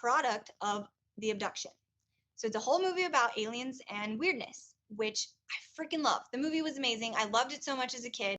product of the abduction. So it's a whole movie about aliens and weirdness, which I freaking love. The movie was amazing. I loved it so much as a kid.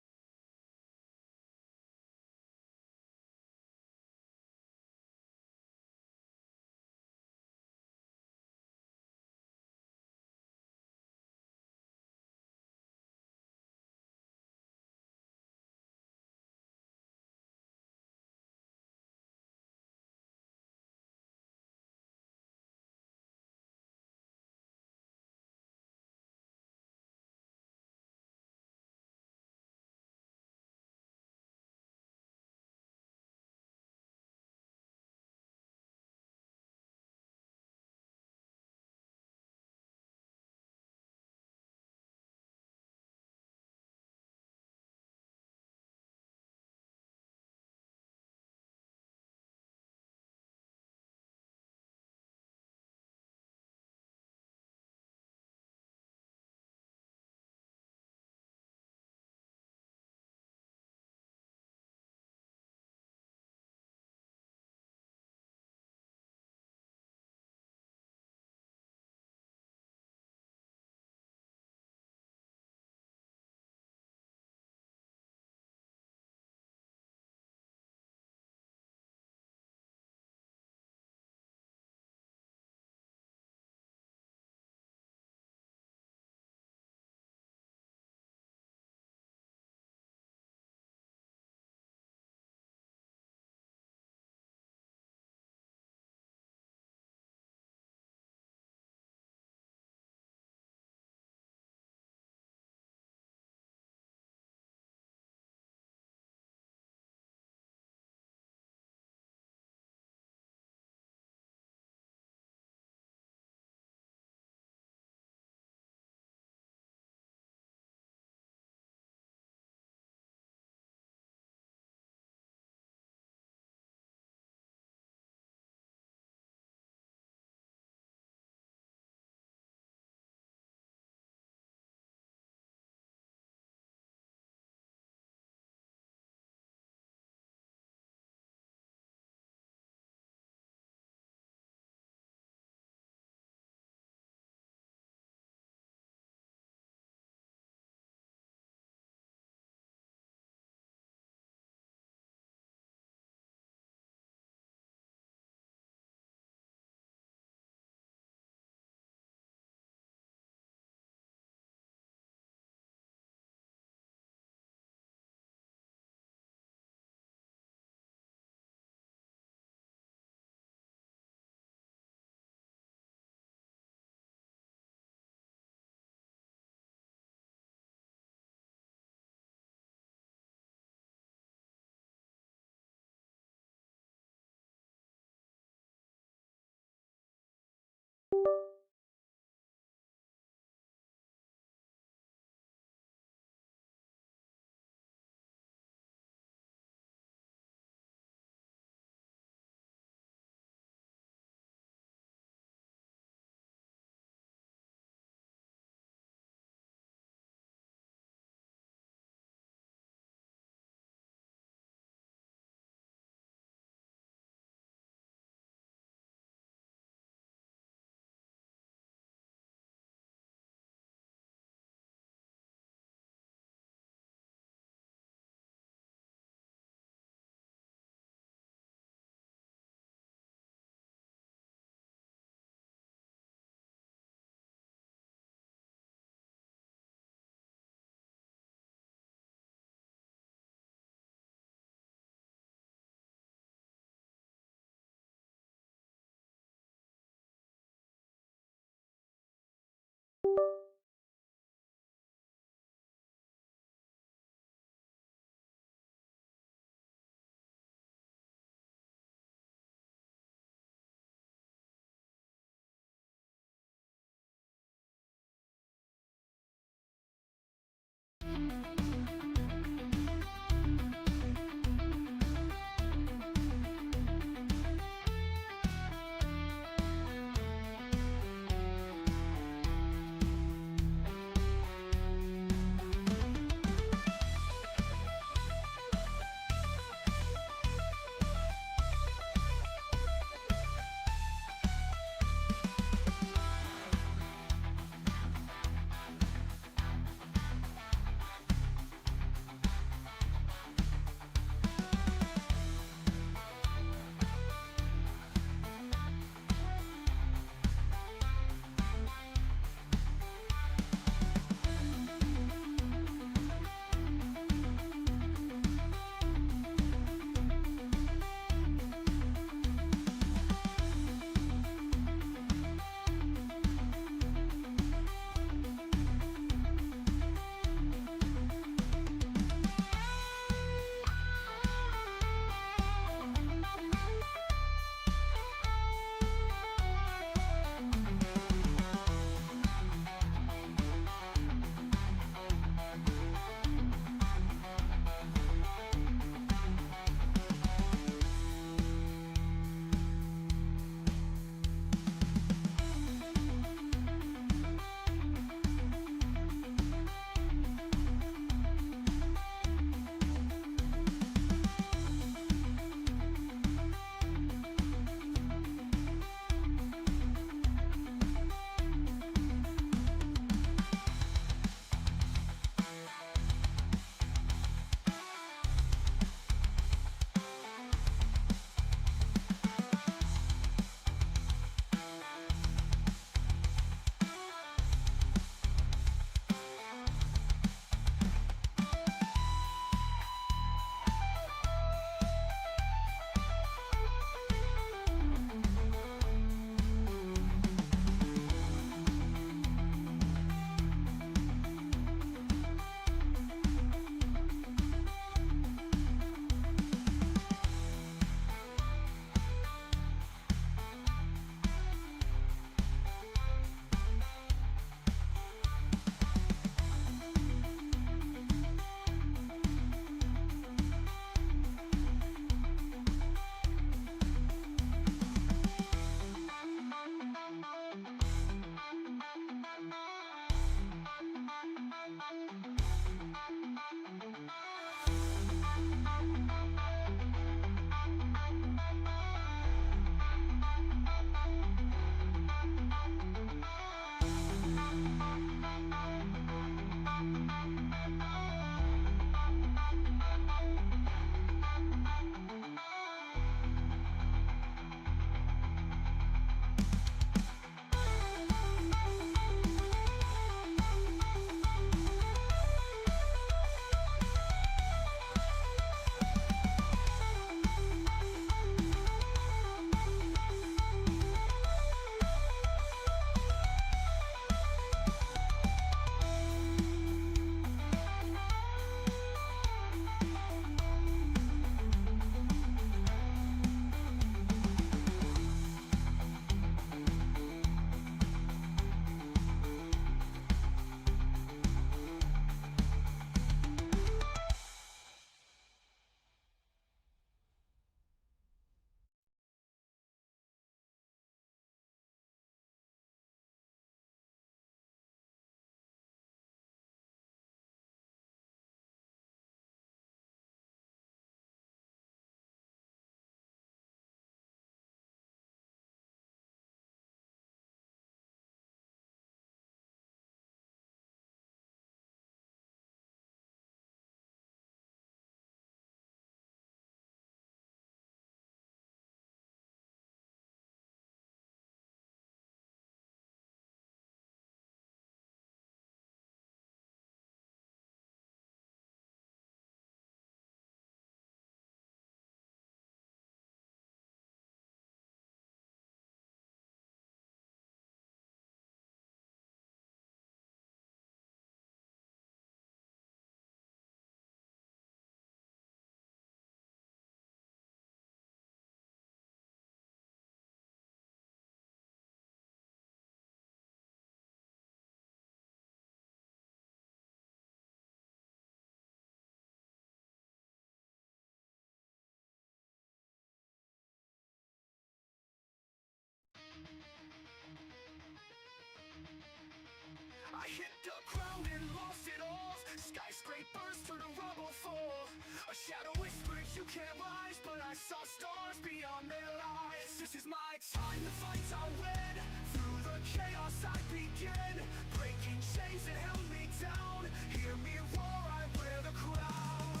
I hit the ground and lost it all. Skyscrapers to the rubble fall. A shadow whispered you can't rise, but I saw stars beyond their lies. This is my time, the fights I win. Through the chaos I begin. Breaking chains that held me down. Hear me roar, I wear the crown.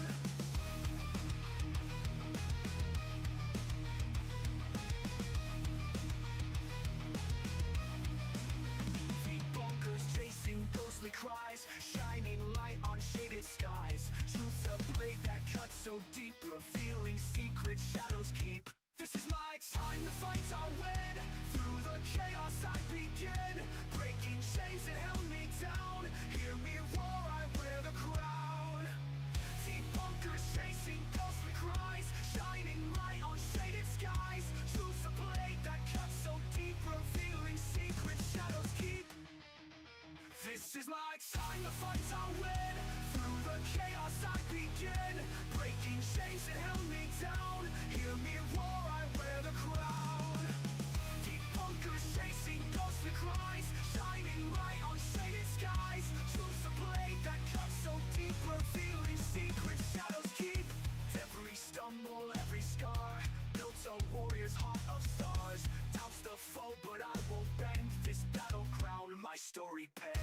Bunkers chasing ghostly cries, shining light on shaded skies. Truth's a blade that cuts so deep, revealing secret shadows keep. This is my time, the fights I win. Through the chaos I begin. Breaking chains that held me down. Hear me roar, I wear the crown. Deep bunkers chasing ghostly cries, shining light on shaded skies. Truth's a blade that cuts so deep, revealing secret shadows keep. This is my time, the fights I win. Through the chaos I begin. Breaking chains that held me down. Hear me roar, I wear the crown. Deep bunkers chasing ghostly cries, shining light on shaded skies. Truth's a blade that cuts so deep, revealing secret shadows keep. Every stumble, every scar, built a warrior's heart of stars. Doubts the foe, but I won't bend. This battle crown, my story penned.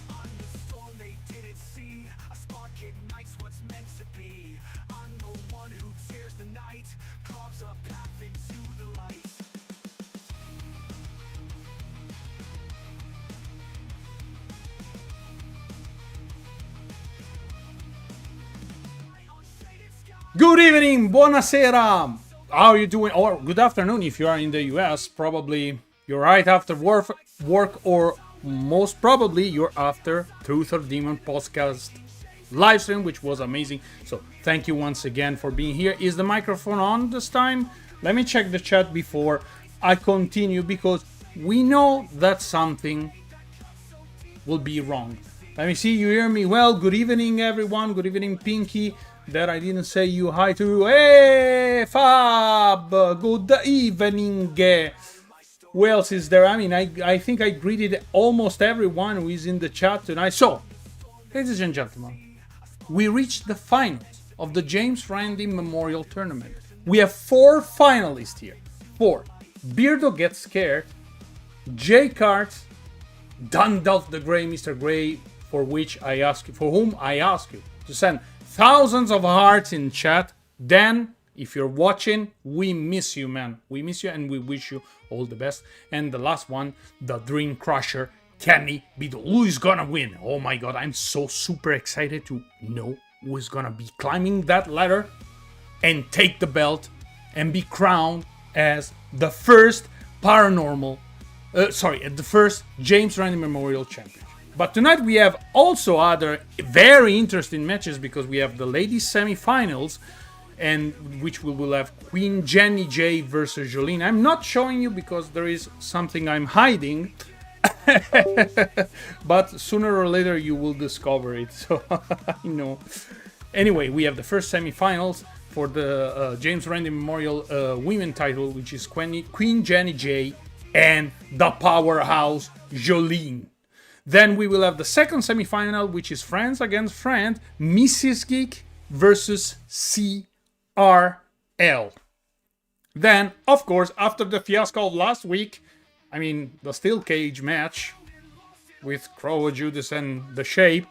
On the storm they didn't see, a spark ignites what's meant to be. I'm the one who tears the night, carves a path into the light. Good evening, buonasera. How are you doing? Or good afternoon if you are in the US. Probably you're right after work, or most probably you're after Truth or Demon podcast live stream, which was amazing. So thank you once again for being here. Is the microphone on this time? Let me check the chat before I continue, because we know that something will be wrong. Let me see, you hear me well. Good evening, everyone. Good evening, Pinky. That I didn't say you hi to. Hey, Fab. Good evening. Who else is there? I mean, I think I greeted almost everyone who is in the chat tonight. So, ladies and gentlemen, we reached the finals of the James Randi Memorial Tournament. We have 4 finalists here. 4. Beardo Gets Scared, J. Cart, Dundalf the Grey, Mr. Grey, for whom I ask you to send thousands of hearts in chat. Dan, if you're watching, we miss you, man. We miss you and we wish you all the best. And the last one, the Dream Crusher, Kenny Biddle. Who is gonna win? Oh my god, I'm so super excited to know who is gonna be climbing that ladder and take the belt and be crowned as the first the first James Randi Memorial Champion. But tonight we have also other very interesting matches, because we have the ladies semi-finals, and which we will have Queen Jenny J versus Jolene. I'm not showing you because there is something I'm hiding, but sooner or later you will discover it. So I know. Anyway, we have the first semi-finals for the James Randi Memorial Women title, which is Queen Jenny J and the powerhouse Jolene. Then we will have the second semi-final, which is friends against friend, Mrs. Geek versus CRL. Then, of course, after the fiasco of last week, I mean, the steel cage match with Crow, Judas, and The Shape,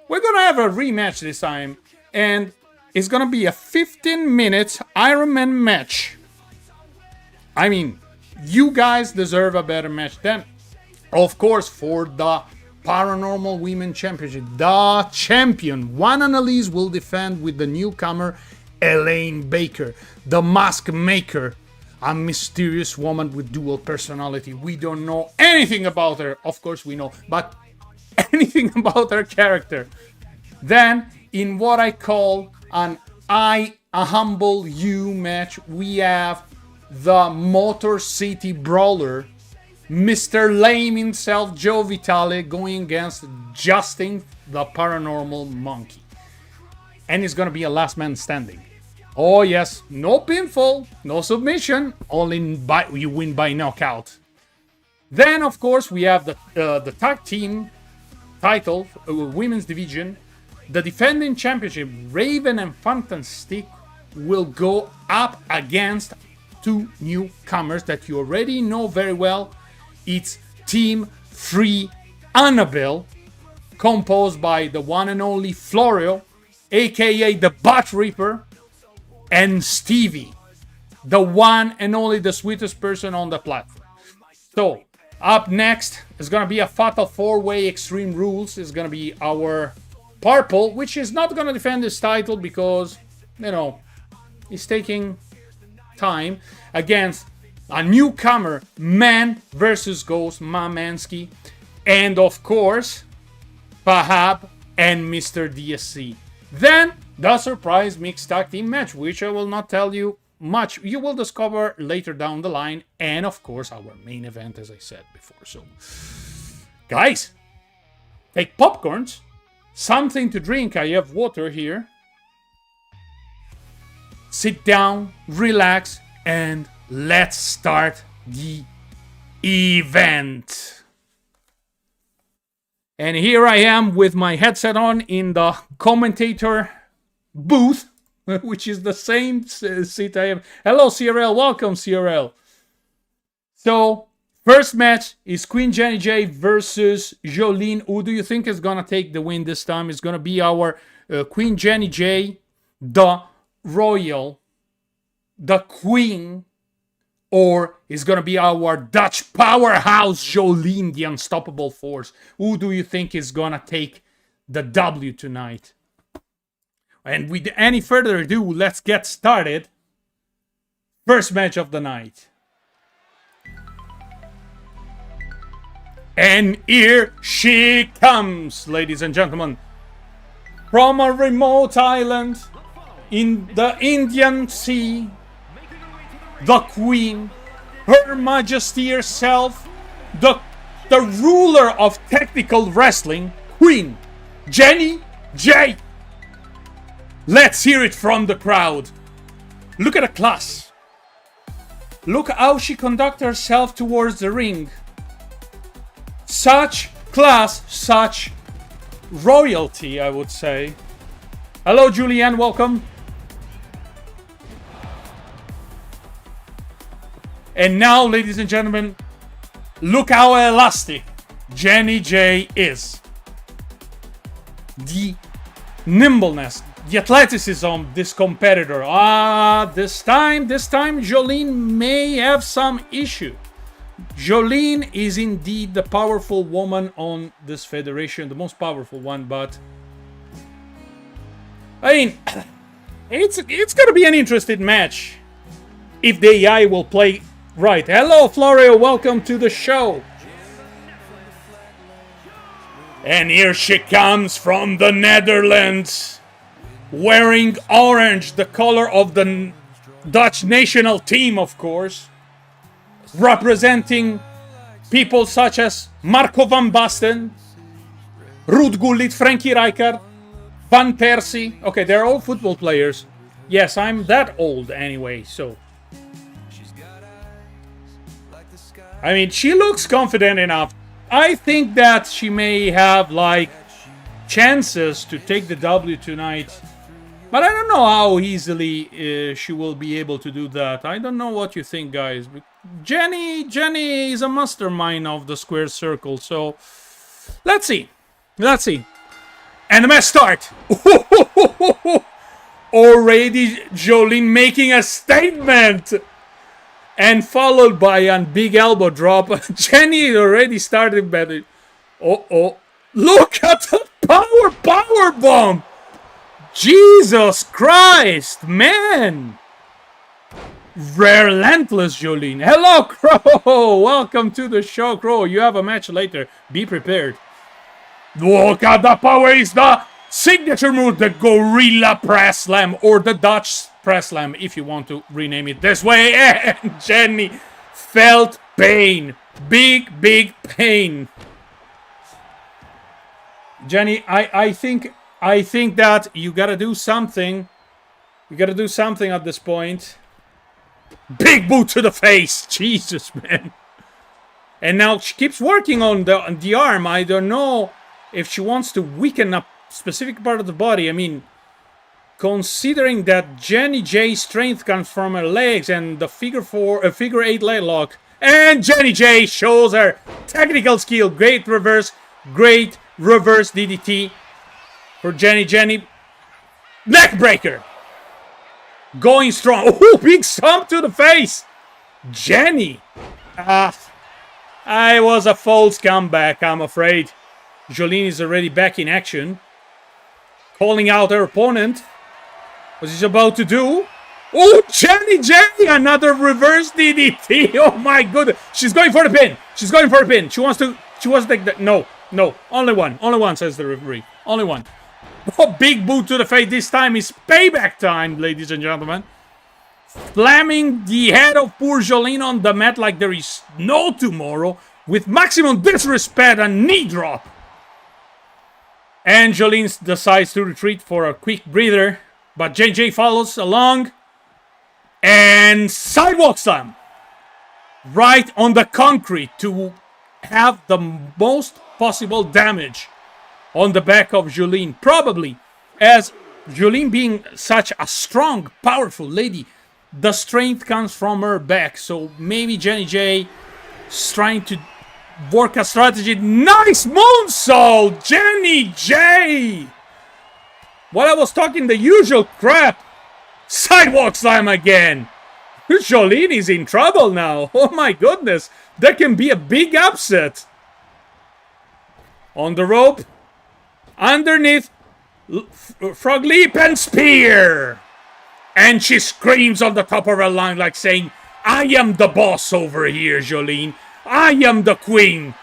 we're gonna have a rematch this time, and it's gonna be a 15-minute Iron Man match. I mean, you guys deserve a better match than, of course, for the Paranormal Women Championship, the champion. One Analise will defend with the newcomer Elaine Baker, the mask maker, a mysterious woman with dual personality. We don't know anything about her. Of course we know, but anything about her character. Then, in what I call a humble you match, we have the Motor City Brawler, Mr. Lame himself, Joe Vitale, going against Justin, the Paranormal Monkey. And it's gonna be a last man standing. Oh yes, no pinfall, no submission, only you win by knockout. Then of course we have the tag team title, women's division. The defending championship, Raven and Fantastic, will go up against two newcomers that you already know very well. It's Team 3 Annabel, composed by the one and only Florio, aka the Butt Reaper, and Stevie, the one and only the sweetest person on the platform. So, up next is gonna be a fatal 4-way Extreme Rules. It's gonna be our Purple, which is not gonna defend his title because, you know, he's taking time, against a newcomer, Man versus Ghost, Mamansky, and of course, Fahab and Mr. DSC. Then, the surprise mixed tag team match, which I will not tell you much. You will discover later down the line. And of course, our main event, as I said before. So, guys, take popcorns, something to drink. I have water here. Sit down, relax, and let's start the event. And here I am with my headset on in the commentator booth, which is the same seat I have. Hello, CRL. Welcome, CRL. So, first match is Queen Jenny J versus Jolene. Who do you think is going to take the win this time? It's going to be our Queen Jenny J, the Royal, the Queen, or is going to be our Dutch powerhouse Jolene, the Unstoppable Force? Who do you think is going to take the W tonight? And with any further ado, let's get started. First match of the night. And here she comes, ladies and gentlemen. From a remote island in the Indian Sea, the Queen, Her Majesty herself, the ruler of technical wrestling, Queen Jenny J. Let's hear it from the crowd. Look at the class. Look how she conducts herself towards the ring. Such class, such royalty, I would say. Hello, Julianne, welcome. And now, ladies and gentlemen, look how elastic Jenny J is. The nimbleness, the athleticism of this competitor. This time, Jolene may have some issue. Jolene is indeed the powerful woman on this federation, the most powerful one, but I mean, it's gonna be an interesting match if the AI will play right. Hello, Florio, welcome to the show. And here she comes from the Netherlands, wearing orange, the color of the Dutch national team, of course, representing people such as Marco van Basten, Ruud Gullit, Frankie Rijkaard, Van Persie. Okay, they're all football players. Yes, I'm that old anyway, so. I mean, she looks confident enough. I think that she may have, like, chances to take the W tonight. But I don't know how easily she will be able to do that. I don't know what you think, guys. Jenny is a mastermind of the square circle, so let's see. And the match start. Already Jolene making a statement. And followed by a big elbow drop. Jenny already started better. Look at the power bomb. Jesus Christ, man. Relentless Jolene. Hello, Crow. Welcome to the show, Crow. You have a match later. Be prepared. Look at the power. Is the signature move, the Gorilla Press Slam, or the Dutch Press Slam, if you want to rename it this way. And Jenny felt pain. Big pain. Jenny, I think that you gotta do something We gotta do something at this point. Big boot to the face. Jesus, man. And now she keeps working on the arm. I don't know if she wants to weaken a specific part of the body. I mean, considering that Jenny J's strength comes from her legs and the figure 8 leg lock. And Jenny J shows her technical skill. Great reverse DDT for Jenny. Neck breaker. Going strong. Oh, big stomp to the face. Jenny. I was a false comeback, I'm afraid. Jolene is already back in action. Calling out her opponent. What is she about to do? Oh, Jenny J! Another reverse DDT. Oh my goodness. She's going for the pin. She wants to take that. No. Only one, says the referee. Only one. Oh, big boot to the face. This time is payback time, ladies and gentlemen. Slamming the head of poor Jolene on the mat like there is no tomorrow. With maximum disrespect and knee drop. And Jolene decides to retreat for a quick breather. But JJ follows along. And sidewalk slam. Right on the concrete to have the most possible damage on the back of Jolene. Probably, as Jolene being such a strong, powerful lady, the strength comes from her back. So maybe Jenny J is trying to work a strategy. Nice moonsault, Jenny J! While I was talking the usual crap, sidewalk slam again. Jolene is in trouble now. Oh my goodness. That can be a big upset. On the rope. Underneath. Frog leap and spear. And she screams on the top of her line like saying, I am the boss over here, Jolene. I am the queen.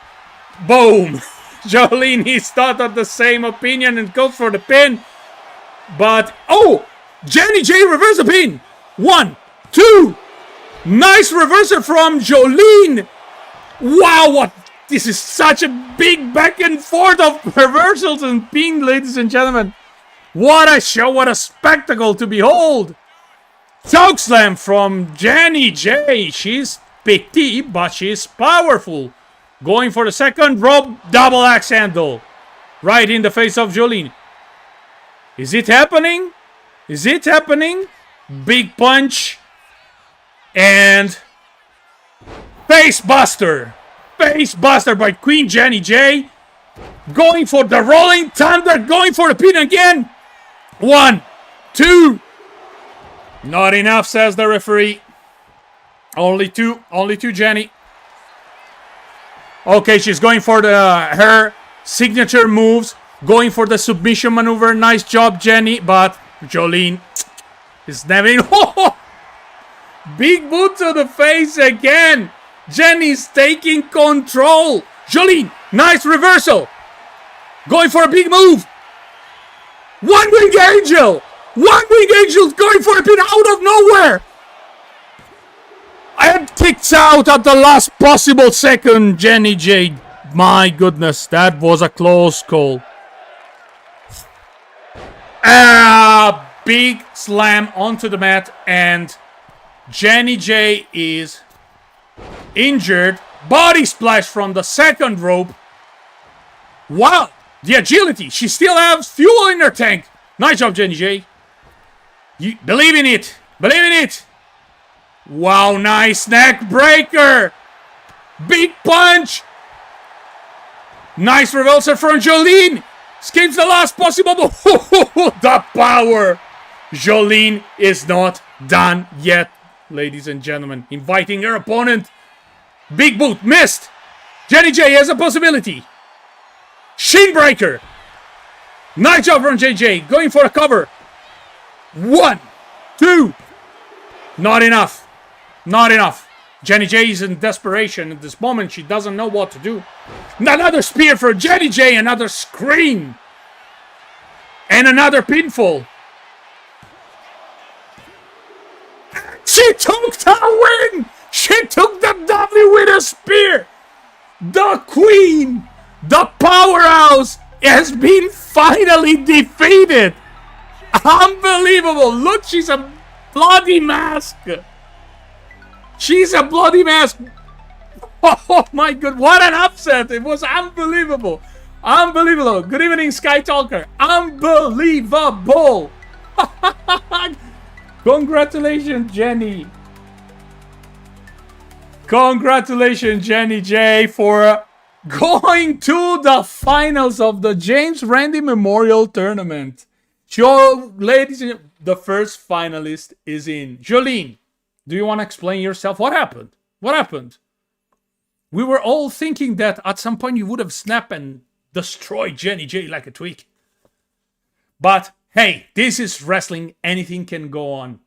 Boom. Jolene is not of the same opinion and goes for the pin. But, oh, Jenny J reverse the pin. 1, 2. Nice reversal from Jolene. Wow, what? This is such a big back and forth of reversals and pin, ladies and gentlemen. What a show, what a spectacle to behold. Chokeslam from Jenny J. She's petite, but she's powerful. Going for the second rope double axe handle. Right in the face of Jolene. Is it happening? Is it happening? Big punch. And face buster. Face buster by Queen Jenny J. Going for the rolling thunder. Going for the pin again. 1, 2. Not enough, says the referee. Only two, Jenny. Okay, she's going for her signature moves. Going for the submission maneuver. Nice job, Jenny. But Jolene is never in. Big boot to the face again. Jenny's taking control. Jolene, nice reversal. Going for a big move. One wing angel. One wing angel's going for a pin out of nowhere. And kicks out at the last possible second, Jenny J. My goodness, that was a close call. Big slam onto the mat, and Jenny J is injured. Body splash from the second rope. Wow, the agility. She still has fuel in her tank. Nice job, Jenny J. You believe in it. Believe in it. Wow, nice neck breaker. Big punch. Nice reversal from Jolene. Skips the last possible. The power. Jolene is not done yet, ladies and gentlemen. Inviting her opponent. Big boot. Missed. Jenny J has a possibility. Shin breaker. Nice job from JJ. Going for a cover. 1, 2. Not enough. Not enough. Jenny J is in desperation at this moment. She doesn't know what to do. Another spear for Jenny J. Another scream. And another pinfall. She took the win. She took the W with a spear. The queen, the powerhouse, has been finally defeated. Unbelievable! Look, she's a bloody mask! She's a bloody mask! Oh my god, what an upset! It was unbelievable! Unbelievable! Good evening, Sky Talker! Unbelievable! Congratulations, Jenny! Congratulations, Jenny J, for going to the finals of the James Randi Memorial Tournament. So, ladies and gentlemen, the first finalist is in. Jolene, do you want to explain yourself? What happened? What happened? We were all thinking that at some point you would have snapped and destroyed Jenny J like a twig. But hey, this is wrestling. Anything can go on.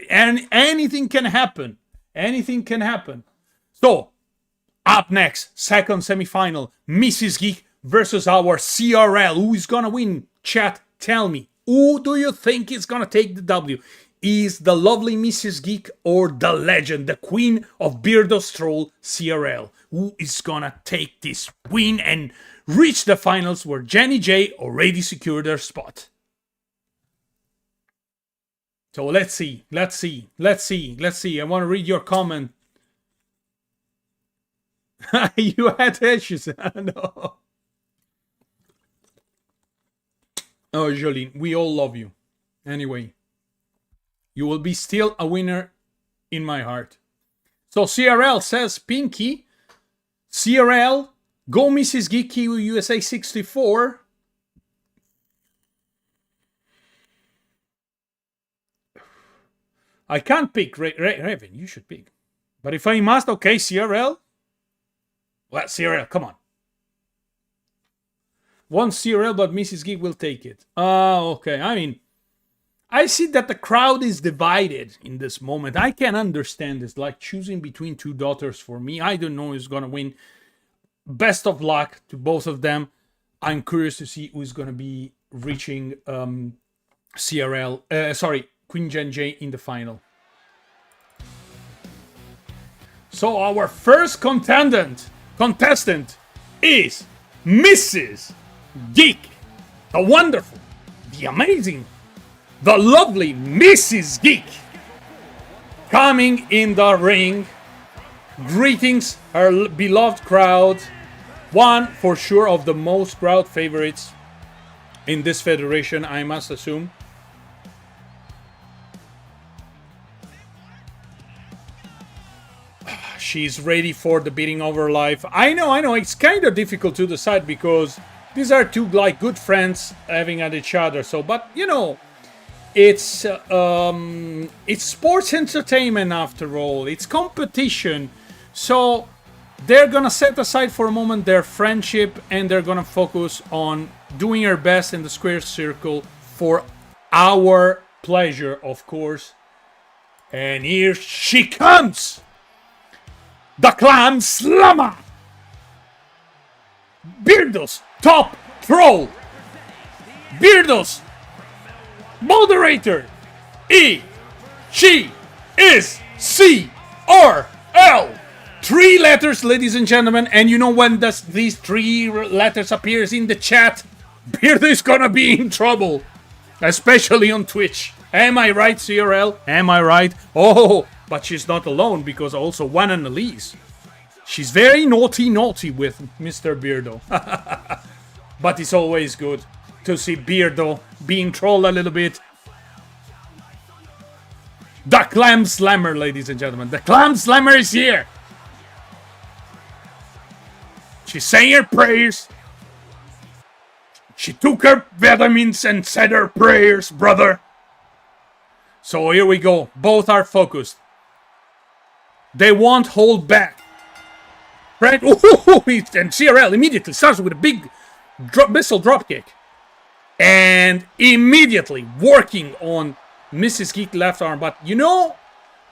And anything can happen. Anything can happen. So, up next, second semifinal, Mrs. Geek versus our CRL. Who is gonna win? Chat, tell me. Who do you think is gonna take the W? Is the lovely Mrs. Geek or the legend, the queen of Beardo Stroll, CRL? Who is gonna take this win and reach the finals where Jenny J already secured her spot? So let's see. I want to read your comment. You had issues. No. Oh, Jolene, we all love you. Anyway, you will be still a winner in my heart. So CRL says, Pinky, CRL, go Mrs. Geeky USA 64. I can't pick Raven. You should pick. But if I must, okay, CRL. Well, CRL, come on. One CRL, but Mrs. Geek will take it. Okay. I mean, I see that the crowd is divided in this moment. I can understand this. Like choosing between two daughters for me. I don't know who's going to win. Best of luck to both of them. I'm curious to see who's going to be reaching Queen Jen J in the final. So our first contestant is Mrs. Geek. The wonderful, the amazing, the lovely Mrs. Geek. Coming in the ring. Greetings, her beloved crowd. One, for sure, of the most crowd favorites in this federation, I must assume. She's ready for the beating of her life. I know, it's kind of difficult to decide because these are two like good friends having at each other. So, but you know, it's sports entertainment after all. It's competition. So they're gonna set aside for a moment their friendship and they're gonna focus on doing their best in the square circle for our pleasure, of course. And here she comes! The Clam Slammer! Beardo's top troll! Beardo's moderator! She is CRL! 3 letters, ladies and gentlemen, and you know when these 3 letters appears in the chat, Beardo is gonna be in trouble. Especially on Twitch. Am I right, CRL? Am I right? Oh, but she's not alone because also one Analise. She's very naughty with Mr. Beardo. But it's always good to see Beardo being trolled a little bit. The Clam Slammer, ladies and gentlemen. The Clam Slammer is here. She's saying her prayers. She took her vitamins and said her prayers, brother. So here we go. Both are focused. They won't hold back. Right? And CRL immediately starts with a big missile dropkick. And immediately working on Mrs. Geek left arm. But you know,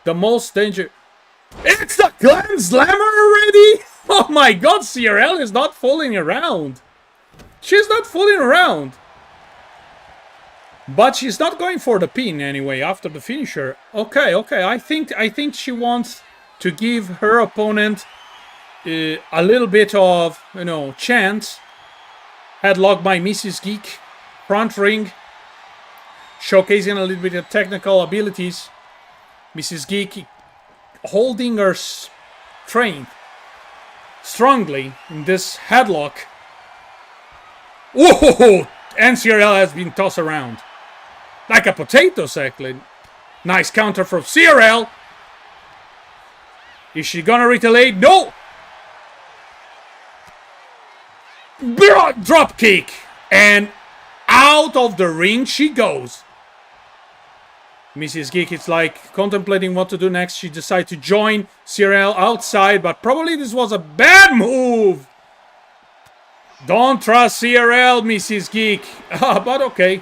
the most danger... It's the Clan Slammer already? Oh my god, CRL is not fooling around. She's not fooling around. But she's not going for the pin anyway after the finisher. Okay. I think she wants to give her opponent a little bit of, you know, chance. Headlock by Mrs. Geek. Front ring. showcasing a little bit of technical abilities. Mrs. Geek holding her strength strongly in this headlock. Whoa! And CRL has been tossed around like a potato, exactly. Nice counter from CRL. Is she gonna retaliate? No! Drop kick! And out of the ring she goes. Mrs. Geek is like contemplating what to do next. She decides to join CRL outside, but probably this was a bad move. Don't trust CRL, Mrs. Geek. But okay.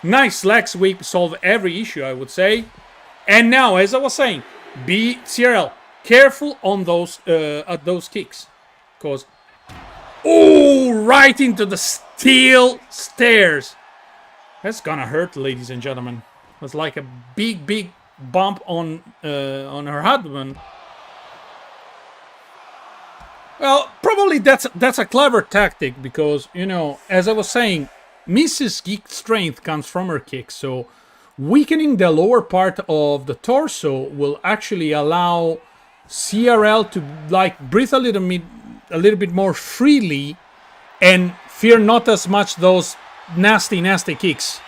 Nice leg sweep, solve every issue, I would say. And now, as I was saying, be CRL careful on those at those kicks, cause right into the steel stairs. That's gonna hurt, ladies and gentlemen. It was like a big bump on her abdomen. Well, probably that's a clever tactic because, you know, as I was saying, Mrs. Geek's strength comes from her kicks, so weakening the lower part of the torso will actually allow CRL to like breathe a little bit more freely and fear not as much those nasty kicks.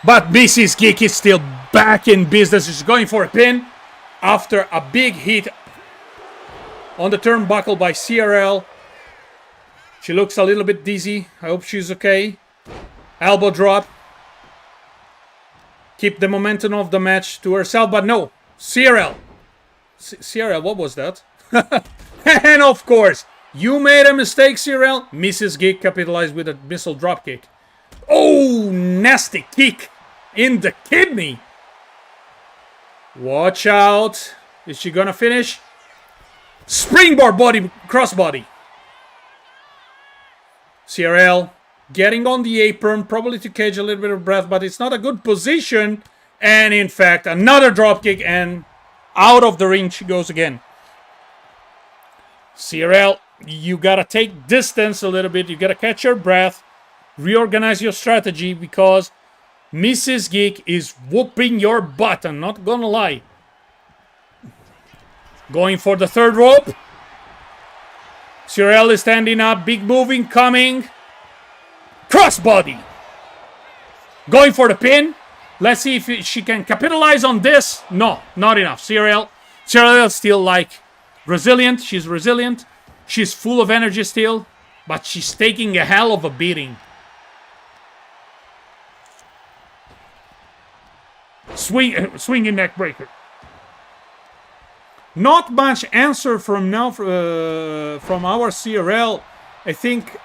But Mrs. Geek is still back in business. She's going for a pin after a big hit on the turnbuckle by CRL. She looks a little bit dizzy. I hope she's okay. Elbow drop. Keep the momentum of the match to herself, but no. CRL. CRL, what was that? And of course, you made a mistake, CRL. Mrs. Geek capitalized with a missile dropkick. Oh, nasty kick in the kidney. Watch out. Is she gonna finish? Springboard body, crossbody. CRL getting on the apron, probably to catch a little bit of breath, but it's not a good position. And in fact, another dropkick, and out of the ring she goes again. CRL, you gotta take distance a little bit. You gotta catch your breath. Reorganize your strategy because Mrs. Geek is whooping your butt. I'm not gonna lie. Going for the third rope. CRL is standing up. Big move incoming. Crossbody. Going for the pin. Let's see if she can capitalize on this. No, not enough. CRL is still like resilient. She's resilient. She's full of energy still. But she's taking a hell of a beating. Swinging neck breaker. Not much answer from now from our CRL. I think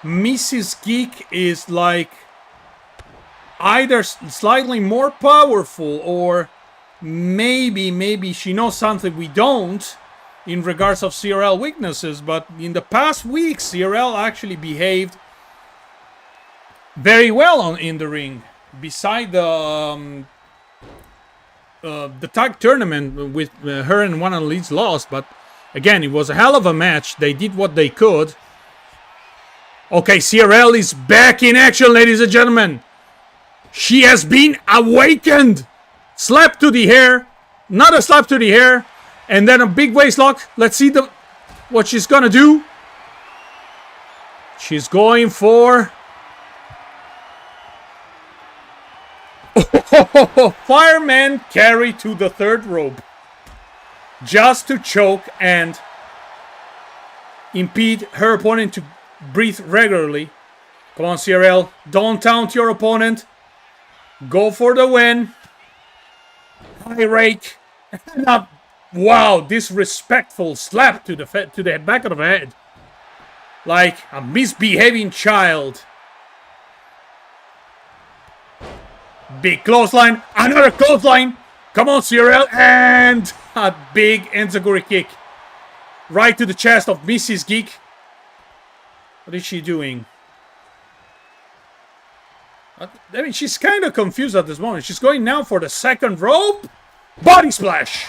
Mrs. Geek is like either slightly more powerful or maybe she knows something we don't in regards of CRL weaknesses. But in the past weeks, CRL actually behaved very well in the ring. Beside the tag tournament with her and one Analise lost, but again, it was a hell of a match. They did what they could. Okay, CRL is back in action, ladies and gentlemen. She has been awakened. Slap to the hair, not a slap to the hair, and then a big waist lock. Let's see what she's gonna do. She's going for fireman carry to the third rope, just to choke and impede her opponent to breathe regularly. Come on, CRL, don't taunt your opponent. Go for the win. High rake. Wow, disrespectful slap to the back of the head, like a misbehaving child. Big clothesline, another clothesline. Come on, CRL, and a big enziguri kick right to the chest of Mrs. Geek. What is she doing? I mean, she's kind of confused at this moment. She's going now for the second rope. Body splash.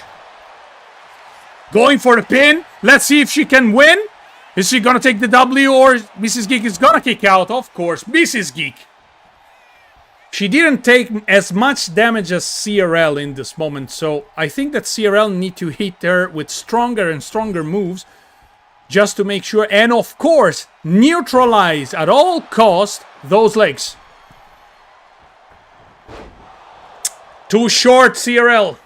Going for the pin. Let's see if she can win. Is she going to take the W or Mrs. Geek is going to kick out? Of course, Mrs. Geek. She didn't take as much damage as CRL in this moment, so I think that CRL need to hit her with stronger and stronger moves just to make sure, and of course, neutralize at all cost those legs. Too short, CRL.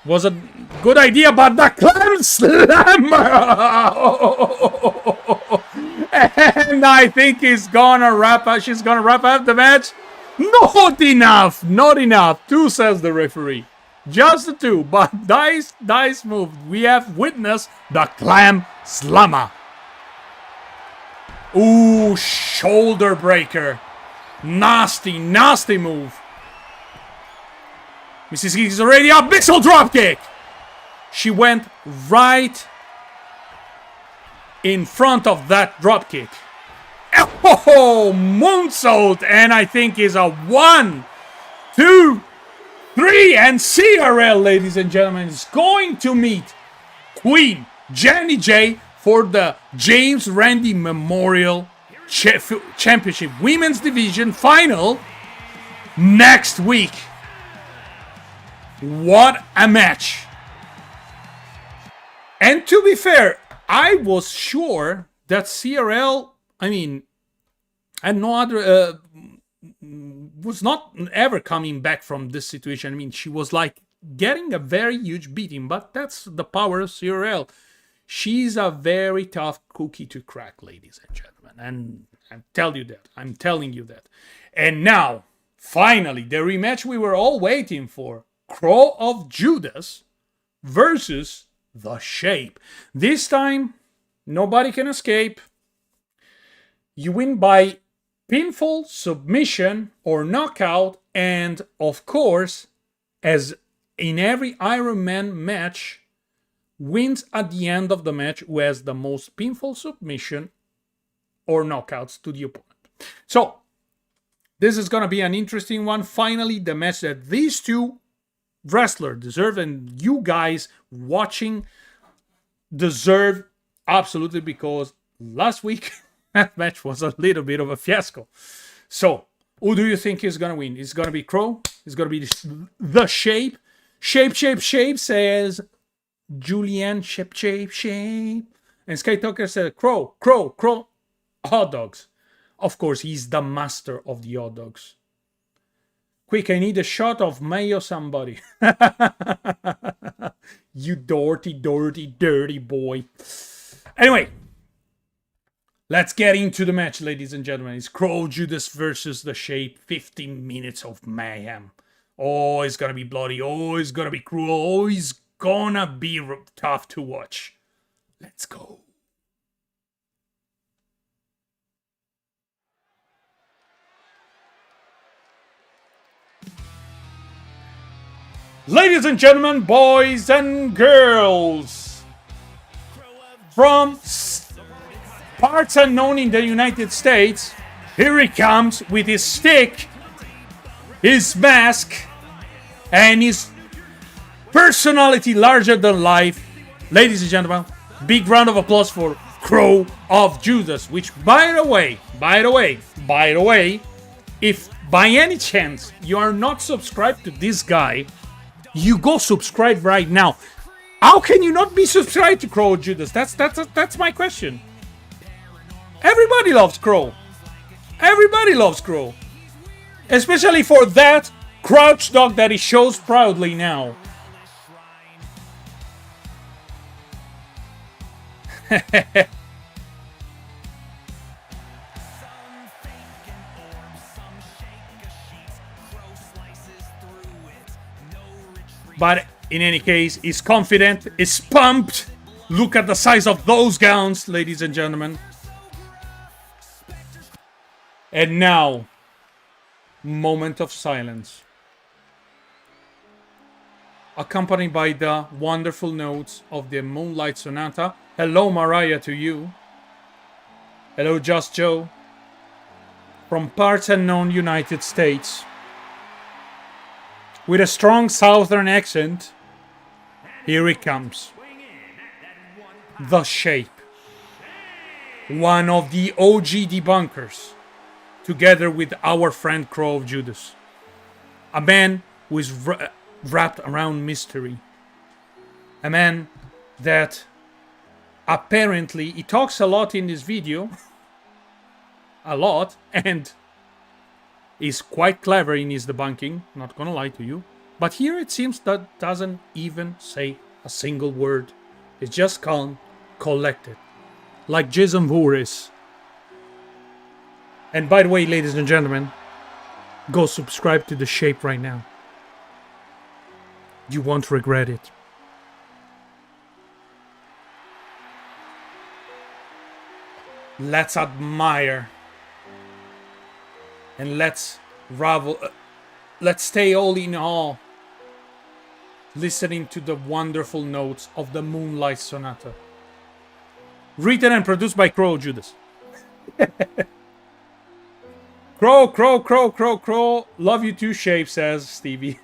Was a good idea, but the clam slammer! And I think she's gonna wrap up the match. Not enough, not enough. 2 says the referee. Just the 2, but nice move. We have witnessed the clam slammer. Ooh, shoulder breaker. Nasty move. Mrs. Geek is already up. Missile dropkick. She went right in front of that dropkick. Oh, moonsault, and I think is a 1, 2, 3, and CRL, ladies and gentlemen, is going to meet Queen Jenny J for the James Randi Memorial Championship Women's Division final next week. What a match! And to be fair, I was sure that CRL, and no other, was not ever coming back from this situation. I mean, she was like getting a very huge beating, but that's the power of CRL. She's a very tough cookie to crack, ladies and gentlemen. And I'm telling you that. And now, finally, the rematch we were all waiting for. Crow of Judas versus The Shape. This time, nobody can escape. You win by pinfall, submission, or knockout. And, of course, as in every Iron Man match, wins at the end of the match who has the most pinfall, submission, or knockouts to the opponent. So, this is going to be an interesting one. Finally, the match that these two wrestlers deserve, and you guys watching deserve absolutely, because last week that match was a little bit of a fiasco. So, who do you think is going to win? It's going to be Crow? It's going to be The Shape? Shape, says Julianne. Shape. And Sky Tucker said, Crow. Hot dogs. Of course, he's the master of the hot dogs. Quick, I need a shot of mayo, somebody. You dirty boy. Anyway, let's get into the match, ladies and gentlemen. It's Crow Judas versus The Shape. 15 minutes of mayhem. Oh, it's gonna be bloody. Oh, it's gonna be cruel. Oh, it's gonna be tough to watch. Let's go. Ladies and gentlemen, boys and girls, from parts unknown in the United States, here he comes with his stick, his mask, and his personality larger than life. Ladies and gentlemen, big round of applause for Crow of Judas, which, by the way, if by any chance you are not subscribed to this guy, you go subscribe right now. How can you not be subscribed to Crow Judas? That's my question. Everybody loves Crow. Everybody loves Crow. Especially for that crouch dog that he shows proudly now. But in any case, he's confident, he's pumped. Look at the size of those gowns, ladies and gentlemen. And now, moment of silence. Accompanied by the wonderful notes of the Moonlight Sonata. Hello, Mariah, to you. Hello, Just Joe. From parts unknown United States. With a strong southern accent, here he comes. The Shape. One of the OG debunkers. Together with our friend Crow of Judas. A man who is wrapped around mystery. A man that apparently, he talks a lot in this video. A lot. And is quite clever in his debunking. Not gonna lie to you. But here it seems that doesn't even say a single word. It's just calm, collected. Like Jason Voorhees. And by the way, ladies and gentlemen, go subscribe to The Shape right now. You won't regret it. Let's admire. And let's revel. Let's stay all in awe. Listening to the wonderful notes of the Moonlight Sonata. Written and produced by Crow Judas. Crow, crow, crow, crow, crow. Love you too, Shape, says Stevie.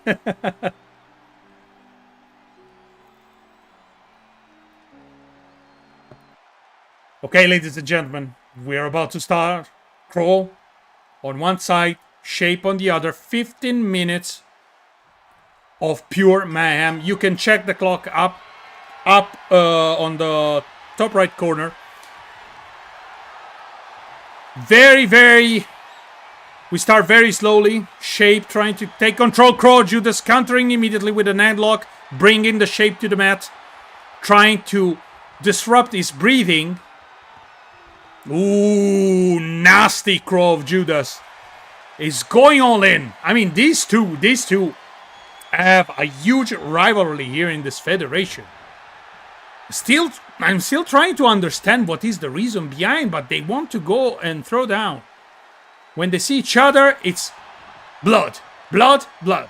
Okay, ladies and gentlemen, we're about to start. Crow on one side, Shape on the other. 15 minutes of pure mayhem. You can check the clock up on the top right corner. We start very slowly. Shape trying to take control. Crow Judas countering immediately with an headlock, bringing the Shape to the mat, trying to disrupt his breathing. Ooh, nasty Crow of Judas is going all in. I mean, these two have a huge rivalry here in this federation. I'm still trying to understand what is the reason behind, but they want to go and throw down. When they see each other, it's blood, blood, blood.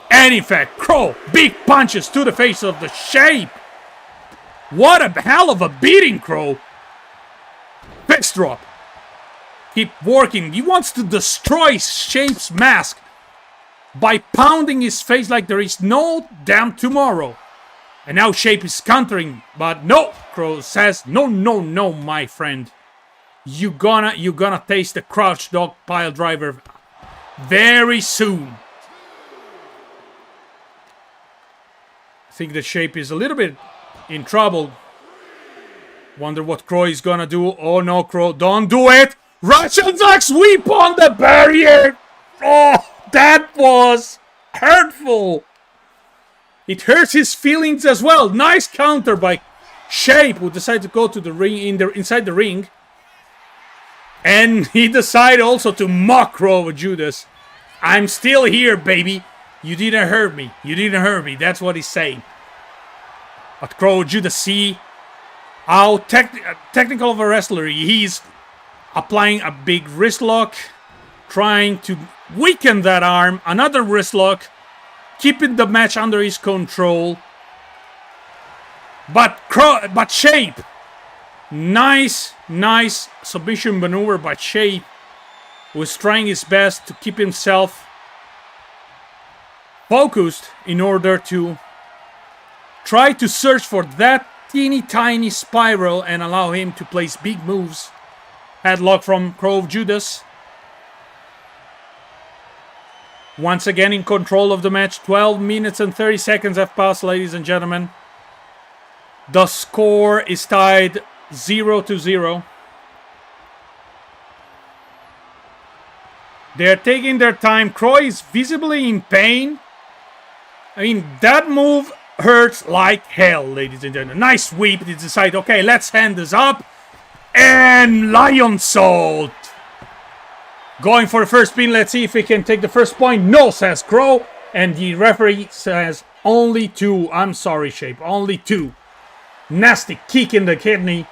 And in fact, Crow, big punches to the face of the Shape. What a hell of a beating, Crow. Fist drop. Keep working. He wants to destroy Shape's mask by pounding his face like there is no damn tomorrow. And now Shape is countering, but no, Crow says, no, no, no, my friend. You gonna taste the crouch dog pile driver very soon. I think the Shape is a little bit in trouble. Wonder what Crow is gonna do. Oh no, Crow, don't do it! Russian Zack sweep on the barrier! Oh, that was hurtful! It hurts his feelings as well. Nice counter by Shape, who decided to go to the ring inside the ring. And he decided also to mock Crow of Judas. I'm still here, baby. You didn't hurt me. You didn't hurt me. That's what he's saying. But Crow of Judas, see how technical of a wrestler he's applying a big wrist lock, trying to weaken that arm. Another wrist lock, keeping the match under his control. But Shape, nice submission maneuver by Shape, who is trying his best to keep himself focused in order to try to search for that teeny tiny spiral and allow him to place big moves. Headlock from Crow of Judas. Once again in control of the match. 12 minutes and 30 seconds have passed, ladies and gentlemen. The score is tied 0-0. They're taking their time. Crow is visibly in pain. I mean, that move hurts like hell, ladies and gentlemen. Nice sweep. They decide, okay, let's hand this up. And Lion Salt. Going for the first pin. Let's see if he can take the first point. No, says Crow. And the referee says only 2. I'm sorry, Shape. Only 2. Nasty kick in the kidney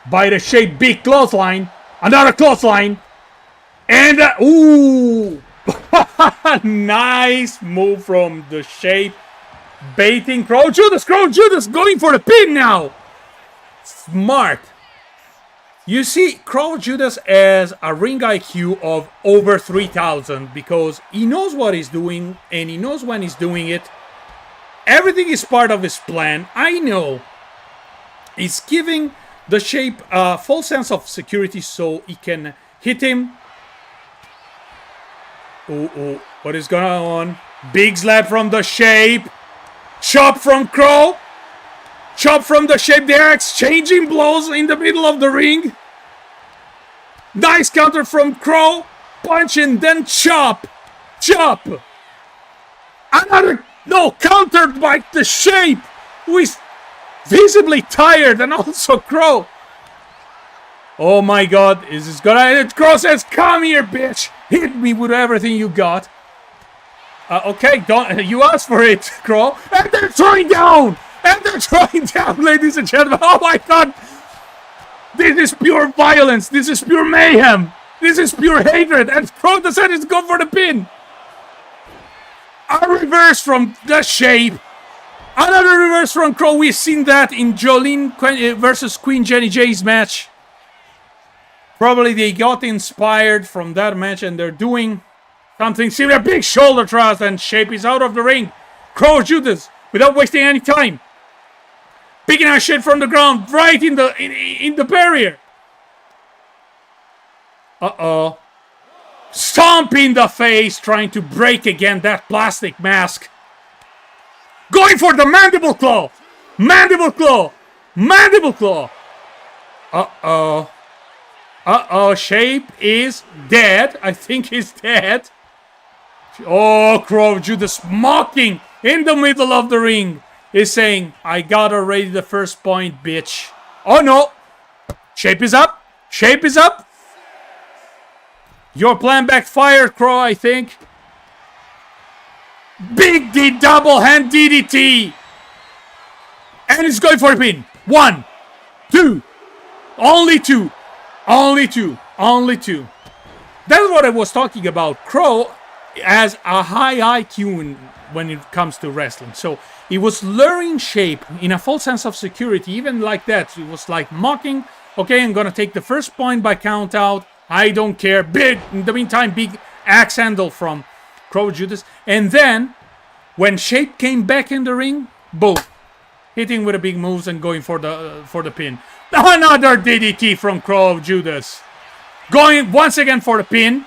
by the Shape. Big clothesline. Another clothesline. And, ooh. Nice move from the Shape. Baiting Crow Judas. Crow Judas going for the pin now. Smart. You see, Crow Judas has a ring IQ of over 3,000 because he knows what he's doing and he knows when he's doing it. Everything is part of his plan. I know. He's giving the Shape a full sense of security so he can hit him. Oh, What is going on? Big slap from the Shape. Chop from Crow. Chop from the Shape. They're exchanging blows in the middle of the ring. Nice counter from Crow. Punch and then chop. Chop. Another, no, countered by the Shape, who is visibly tired, and also Crow. Oh my god, is this gonna end? Crow says, come here, bitch. Hit me with everything you got. Okay, don't, you asked for it, Crow. And they're throwing down. And they're throwing down, ladies and gentlemen. Oh my god. This is pure violence. This is pure mayhem. This is pure hatred. And Crow decided to go for the pin. A reverse from the Shape. Another reverse from Crow. We've seen that in Jolene versus Queen Jenny J's match. Probably they got inspired from that match and they're doing something similar. Big shoulder thrust and Shape is out of the ring. Crow Judas without wasting any time. Picking out shit from the ground right in the barrier. Uh-oh. Stomp in the face, trying to break again that plastic mask. Going for the mandible claw. Mandible claw. Mandible claw. Uh-oh. Uh-oh. Shape is dead. I think he's dead. Oh, Crow Judas mocking in the middle of the ring. Is saying, I got already the first point, bitch. Oh no. Shape is up. Shape is up. Your plan backfired, Crow, I think. Big D double hand DDT. And it's going for a pin. 1, 2. Only 2. Only 2. Only 2. That's what I was talking about. Crow has a high IQ when it comes to wrestling. So he was luring Shape in a false sense of security. Even like that. It was like mocking. Okay, I'm going to take the first point by count out. I don't care. Big, in the meantime, big axe handle from Crow Judas. And then, when Shape came back in the ring, boom. Hitting with the big moves and going for the pin. Another DDT from Crow Judas. Going once again for the pin.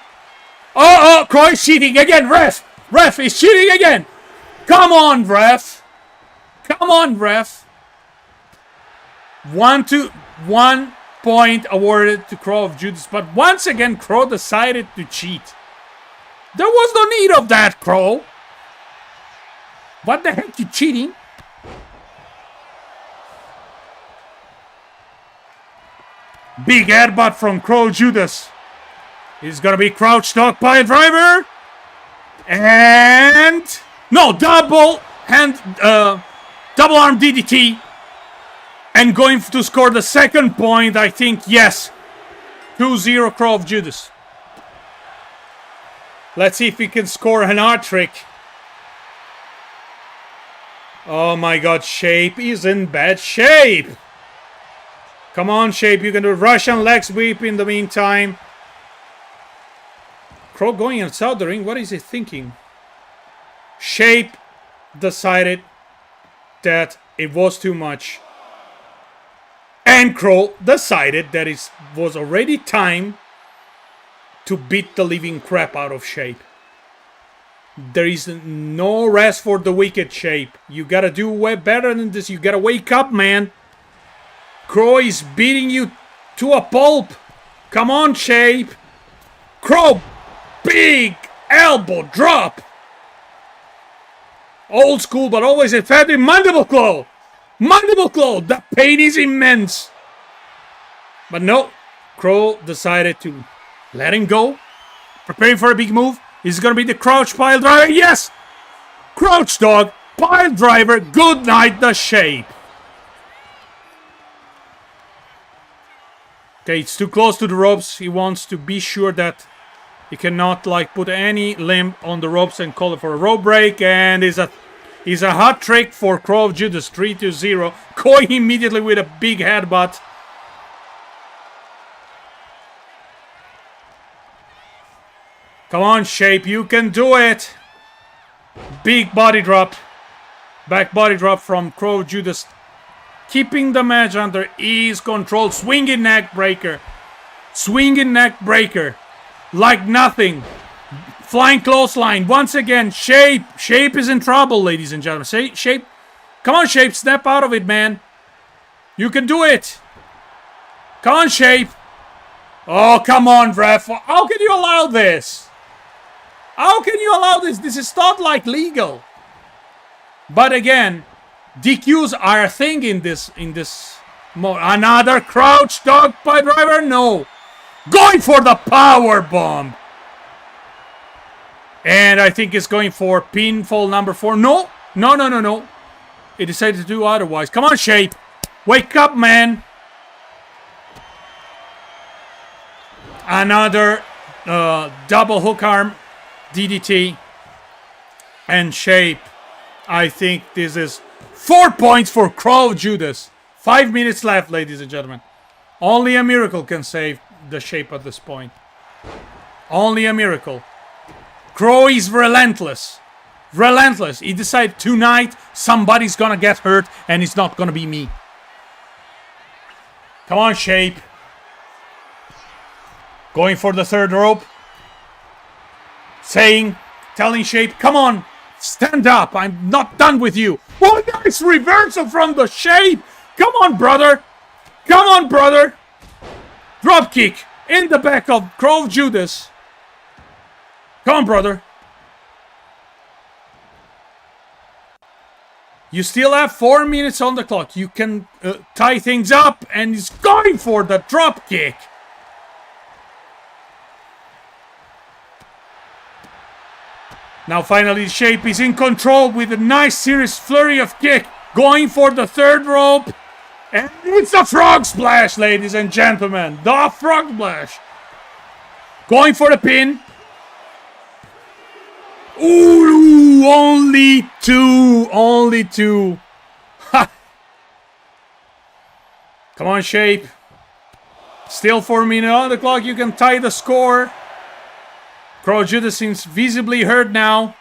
Oh, Crow is cheating again. Ref is cheating again. Come on, ref. Come on, ref. 1 point awarded to Crow of Judas. But once again, Crow decided to cheat. There was no need of that, Crow. What the heck, you cheating? Big headbutt from Crow Judas. He's gonna be crouch dog pile driver. And no, double arm DDT. And going to score the second point, I think, yes. 2-0 Crow of Judas. Let's see if he can score an art trick. Oh my god, Shape is in bad shape. Come on, Shape, you can do Russian leg sweep in the meantime. Crow going inside the ring, what is he thinking? Shape decided that it was too much. And Crow decided that it was already time to beat the living crap out of Shape. There is no rest for the wicked, Shape. You gotta do way better than this. You gotta wake up, man. Crow is beating you to a pulp. Come on, Shape. Crow, big elbow drop. Old school, but always effective. Mandible claw. Mandible claw. The pain is immense. But no, Crow decided to let him go. Preparing for a big move. Is it going to be the crouch pile driver? Yes! Crouch dog, pile driver, good night, the Shape. Okay, it's too close to the ropes. He wants to be sure that he cannot like put any limb on the ropes and call it for a rope break. And is a hot trick for Crow of Judas, 3-0. Going immediately with a big headbutt. Come on, Shape, you can do it. Big body drop. Back body drop from Crow of Judas. Keeping the match under ease control. Swinging neck breaker. Swinging neck breaker. Like nothing. Flying clothesline. Once again, Shape. Shape is in trouble, ladies and gentlemen. Say, Shape. Come on, Shape. Snap out of it, man. You can do it. Come on, Shape. Oh, come on, ref. How can you allow this? How can you allow this? This is not like legal. But again, DQs are a thing in this mode. Another crouch dog pile driver? No. Going for the power bomb. And I think it's going for pinfall number 4. No. No. It decided to do otherwise. Come on, Shape. Wake up, man. Another double hook arm DDT. And Shape. I think this is 4 points for Crow Judas. 5 minutes left, ladies and gentlemen. Only a miracle can save the Shape at this point. Only a miracle. Crow is relentless. Relentless. He decided tonight somebody's gonna get hurt and it's not gonna be me. Come on, Shape. Going for the third rope. Telling Shape, come on, stand up. I'm not done with you. Oh, nice reversal from the Shape. Come on, brother. Come on, brother. Drop kick in the back of Crow Judas. Come on, brother. You still have 4 minutes on the clock. You can tie things up, and he's going for the drop kick. Now finally Shape is in control with a nice serious flurry of kick. Going for the third rope. And it's a frog splash, ladies and gentlemen. The frog splash. Going for the pin. Ooh, only two. Only two. Ha. Come on, Shape. Still 4 minutes on the clock. You can tie the score. Crow Judas seems visibly hurt now.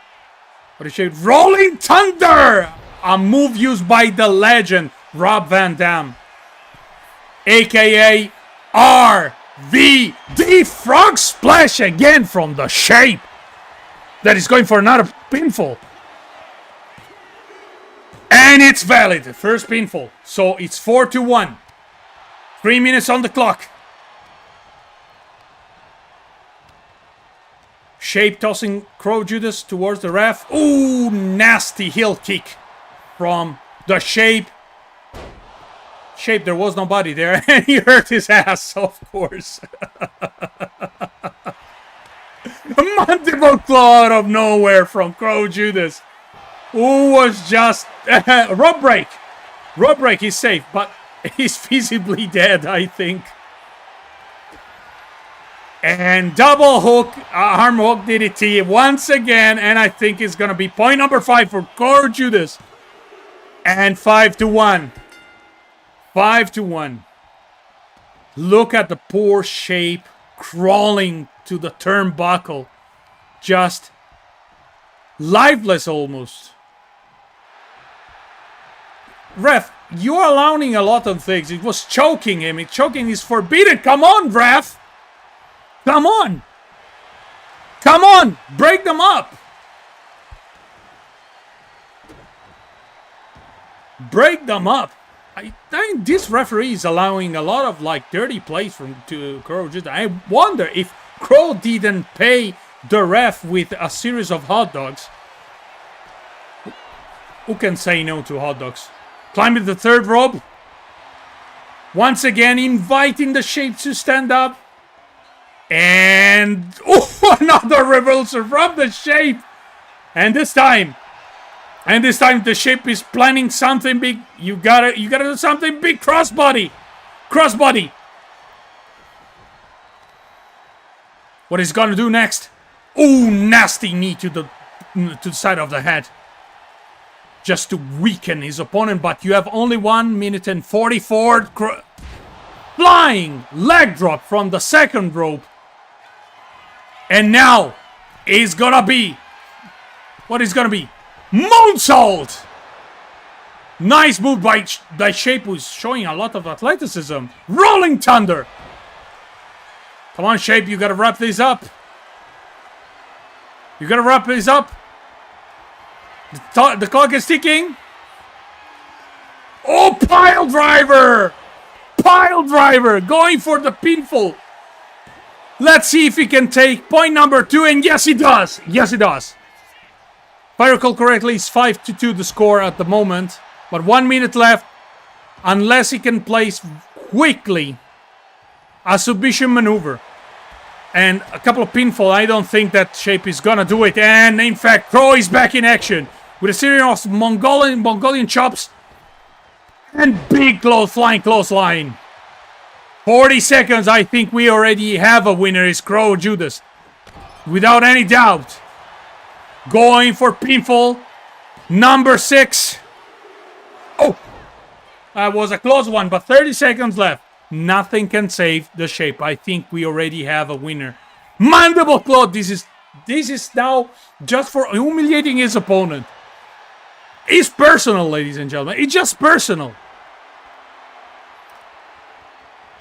What is Shape? Rolling Thunder! A move used by the legend, Rob Van Dam. AKA RVD Frog Splash again from the Shape. That is going for another pinfall. And it's valid. First pinfall. So it's 4-1. 3 minutes on the clock. Shape tossing Crow Judas towards the ref. Ooh, nasty heel kick from the Shape. Shape, there was nobody there. And he hurt his ass, of course. Mandible claw out of nowhere from Crow Judas. Who was just... rope break. Rope break, he's safe. But he's visibly dead, I think. And double hook, arm hook DDT once again. And I think it's going to be point number 5 for Crow Judas. And 5-1. 5-1. Look at the poor Shape crawling to the turnbuckle. Just lifeless almost. Ref, you're allowing a lot of things. It was choking him. Choking is forbidden. Come on, ref. Come on. Come on. Break them up. Break them up. I think this referee is allowing a lot of like dirty plays to Crow Judas. I wonder if Crow didn't pay the ref with a series of hot dogs. Who can say no to hot dogs? Climbing the third rope. Once again, inviting the Shape to stand up. And another reversal from the Shape. And this time the Shape is planning something big. You gotta do something big. Crossbody. Crossbody. What he's gonna do next? Oh, nasty knee to the side of the head. Just to weaken his opponent, but you have only 1 minute and 44. Flying leg drop from the second rope. And now it's gonna be what is gonna be moonsault. Nice move by the Shape, who's showing a lot of athleticism. Rolling Thunder. Come on, Shape, you gotta wrap this up. You gotta wrap this up. The clock is ticking. Oh, pile driver! Pile driver going for the pinfall. Let's see if he can take point number 2, and yes, he does. Yes, he does. If I recall correctly, it's 5-2 the score at the moment, but 1 minute left. Unless he can place quickly a submission maneuver and a couple of pinfall, I don't think that Shape is gonna do it. And in fact, Crow is back in action with a series of Mongolian chops and big flying clothesline. 40 seconds. I think we already have a winner. Is Crow Judas, without any doubt. Going for pinfall number 6. Oh, that was a close one, but 30 seconds left. Nothing can save the Shape. I think we already have a winner. Mandible claw. This is now just for humiliating his opponent. It's personal, ladies and gentlemen. It's just personal.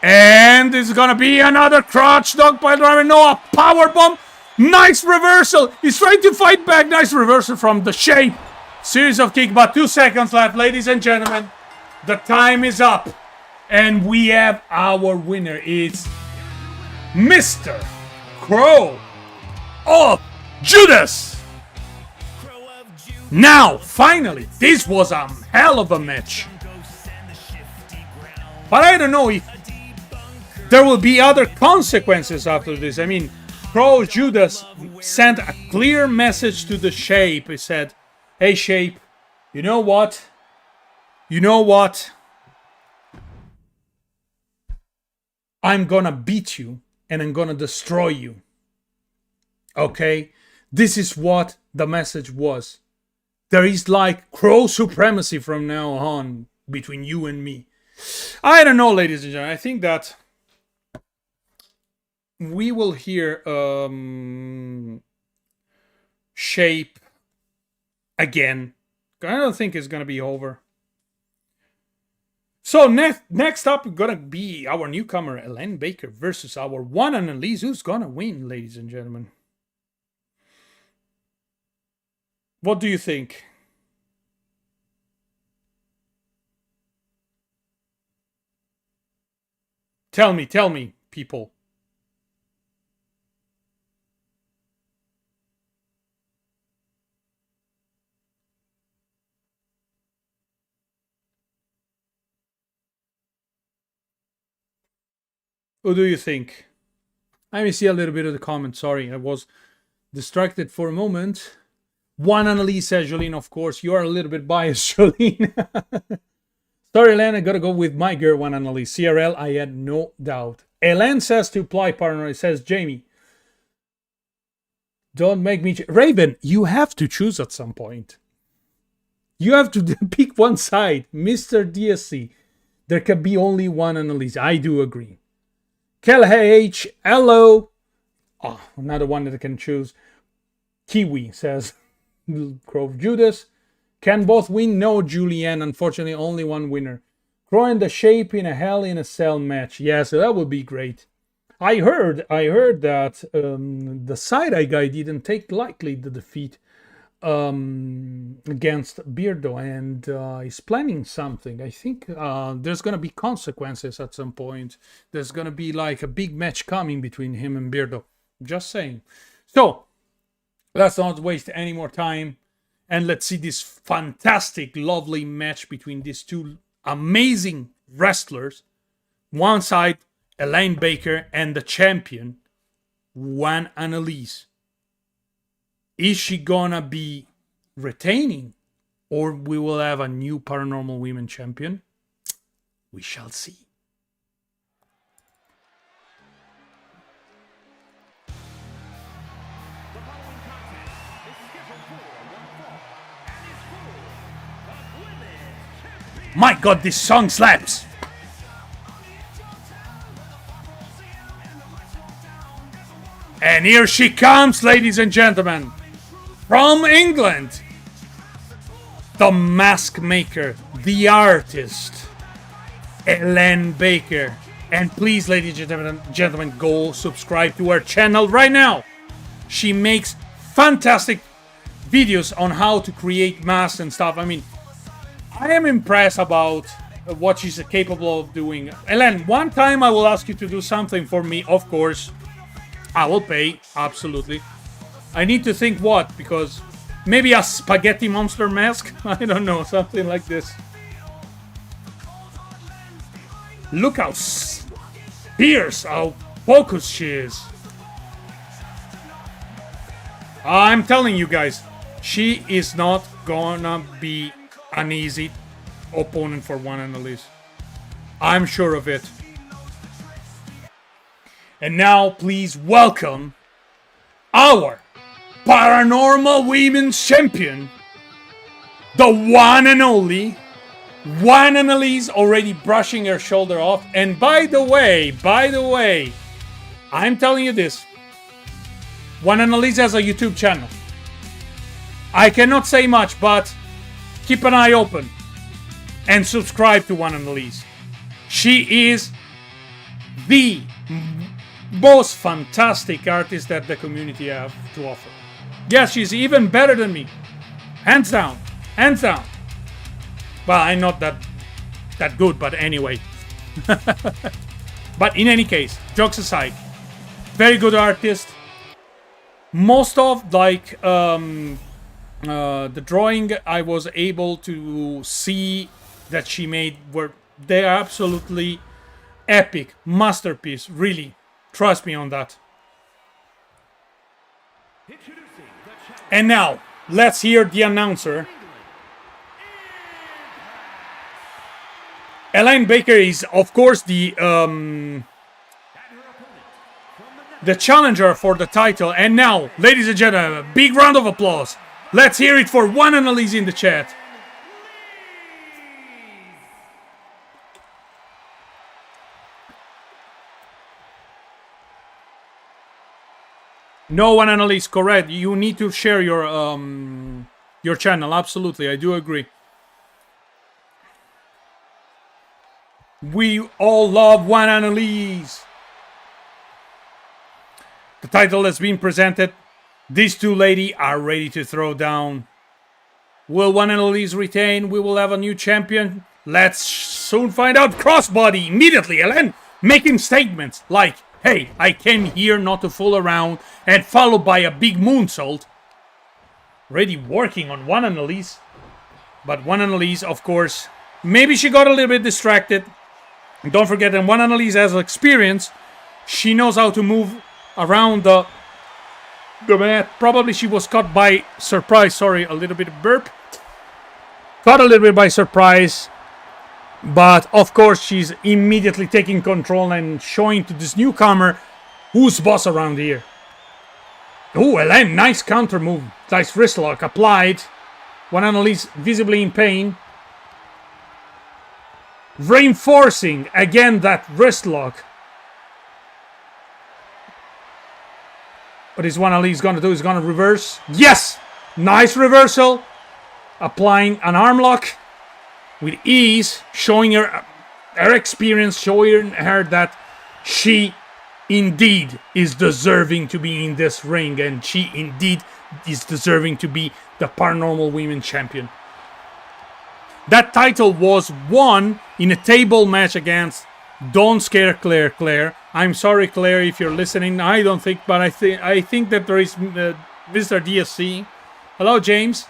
And it's gonna be another crotch dog pile driver. No, a power bomb. Nice reversal. He's trying to fight back. Nice reversal from the Shape. Series of kick, but 2 seconds left, ladies and gentlemen. The time is up. And we have our winner. It's Mr. Crow of Judas. Now, finally, this was a hell of a match. But I don't know if there will be other consequences after this. I mean, Crow Judas sent a clear message to the Shape. He said, hey Shape, you know what? You know what? I'm gonna beat you and I'm gonna destroy you. Okay? This is what the message was. There is like Crow supremacy from now on between you and me. I don't know, ladies and gentlemen. I think that we will hear Shape again. I don't think it's gonna be over. So next up, gonna be our newcomer Elaine Baker versus our one Annalise. Who's gonna win, ladies and gentlemen? What do you think? Tell me, people. What do you think? Let me see a little bit of the comments. Sorry, I was distracted for a moment. One Annalise says, Jolene, of course. You are a little bit biased, Jolene. Sorry, Elaine, I gotta go with my girl, one Annalise. CRL, I had no doubt. Elaine says to apply partner. It says, Jamie, don't make me... Raven, you have to choose at some point. You have to pick one side. Mr. DSC. There can be only one Annalise. I do agree. Kel H, hello. Oh, another one that I can choose. Kiwi says, Crow Judas. Can both win? No, Julianne. Unfortunately, only one winner. Crow and the Shape in a Hell in a Cell match. Yeah, so that would be great. I heard that the side-eye guy didn't take lightly the defeat against Beardo, and he's planning something. I think there's gonna be consequences at some point. There's gonna be like a big match coming between him and Beardo. Just saying. So let's not waste any more time, and let's see this fantastic, lovely match between these two amazing wrestlers. One side, Elaine Baker, and the champion, One Annalise. Is she gonna be retaining, or we will have a new Paranormal Women champion? We shall see. My God, this song slaps! And here she comes, ladies and gentlemen. From England, the mask maker, the artist, Elaine Baker. And please, ladies and gentlemen, go subscribe to her channel right now. She makes fantastic videos on how to create masks and stuff. I mean, I am impressed about what she's capable of doing. Elaine, one time I will ask you to do something for me, of course. I will pay, absolutely. I need to think what, because maybe a spaghetti monster mask? I don't know, something like this. Look how fierce, how focused she is. I'm telling you guys, she is not gonna be an easy opponent for one Analise. I'm sure of it. And now, please welcome our Paranormal Women's Champion, the one and only one Analise, already brushing her shoulder off. And by the way, I'm telling you this. One Analise has a YouTube channel. I cannot say much, but keep an eye open and subscribe to One Analise. She is the most fantastic artist that the community have to offer. Yes, she's even better than me. Hands down. Hands down. Well, I'm not that good, but anyway. But in any case, jokes aside, very good artist. Most of the drawing I was able to see that she made were they are absolutely epic masterpiece. Really, trust me on that. And now let's hear the announcer. Elaine Baker is, of course, the challenger for the title. And now, ladies and gentlemen, a big round of applause. Let's hear it for One Analise in the chat. No, One Analise, correct. You need to share your channel. Absolutely, I do agree. We all love One Analise. The title has been presented. These two ladies are ready to throw down. Will One Analise retain? We will have a new champion. Let's soon find out. Crossbody immediately, Elaine, making statements like, hey, I came here not to fool around, and followed by a big moonsault. Already working on One Analise. But One Analise, of course, maybe she got a little bit distracted. And don't forget that One Analise has experience. She knows how to move around the mat. Probably she was caught by surprise. Sorry, a little bit of burp. Caught a little bit by surprise. But of course she's immediately taking control and showing to this newcomer who's boss around here. Oh, Elaine, nice counter move. Nice wrist lock applied. One Analise visibly in pain. Reinforcing again that wrist lock. What is One Analise going to do? He's going to reverse. Yes! Nice reversal. Applying an arm lock with ease. Showing her experience. Showing her that she indeed is deserving to be in this ring. And she indeed is deserving to be the Paranormal Women's Champion. That title was won in a table match against Don't Scare Claire. I'm sorry, Claire, if you're listening. I don't think, but I think that there is Mr. DSC. Hello, James.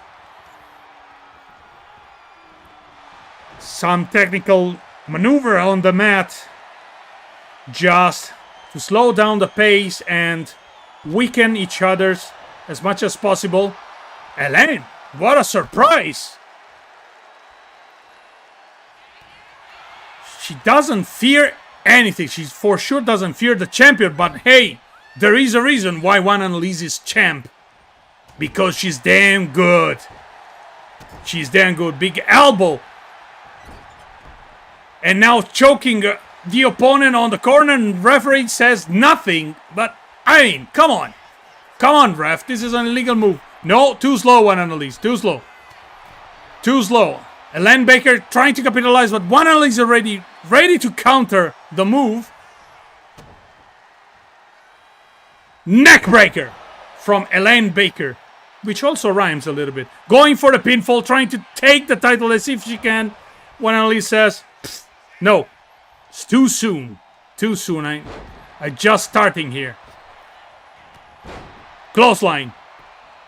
Some technical maneuver on the mat just to slow down the pace and weaken each other's as much as possible. Elaine, what a surprise! She doesn't fear anything. She for sure doesn't fear the champion. But hey, there is a reason why One Analise is champ. Because she's damn good. She's damn good. Big elbow. And now choking the opponent on the corner. And referee says nothing. But I mean, come on. Come on, ref. This is an illegal move. No, too slow, One Analise. Too slow. Too slow. Elaine Baker trying to capitalize, but One Analise already ready to counter the move. Neckbreaker from Elaine Baker, which also rhymes a little bit. Going for the pinfall, trying to take the title as if she can. When Annalise says, no, it's too soon. Too soon. I just starting here. Clothesline.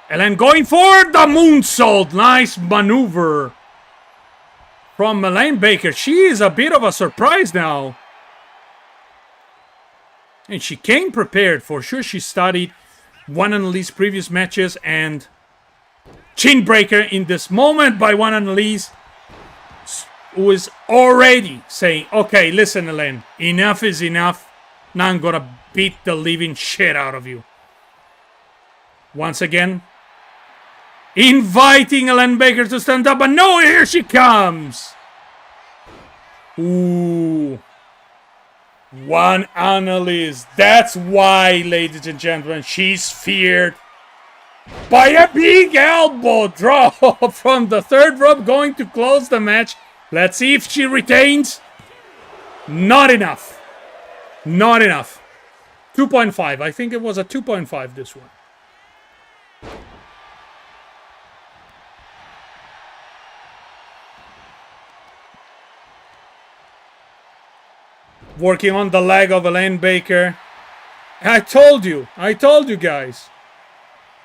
Elaine going for the moonsault. Nice maneuver from Elaine Baker. She is a bit of a surprise now. And she came prepared. For sure she studied one Annalise's previous matches. And chin breaker in this moment by one Annalise, who is already saying, okay, listen, Elaine, enough is enough. Now I'm gonna beat the living shit out of you. Once again, inviting Elaine Baker to stand up, but no, here she comes. Ooh. One Annalise. That's why, ladies and gentlemen, she's feared by a big elbow drop from the third rope, going to close the match. Let's see if she retains. Not enough. Not enough. 2.5. I think it was a 2.5, this one. Working on the leg of Elaine Baker. I told you guys.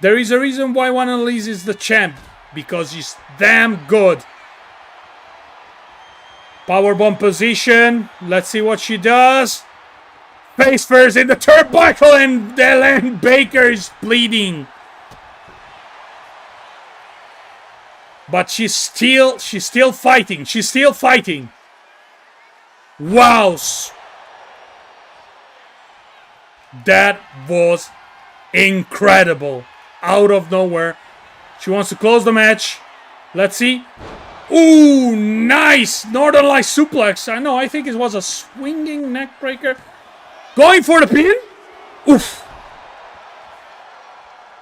There is a reason why one Analise is the champ. Because she's damn good. Powerbomb position. Let's see what she does. Face first in the turnbuckle, and Elaine Baker is bleeding. But she's still fighting. She's still fighting. Wow. That was incredible. Out of nowhere. She wants to close the match. Let's see. Ooh, nice Northern Light suplex. I know, I think it was a swinging neck breaker. Going for the pin. Oof.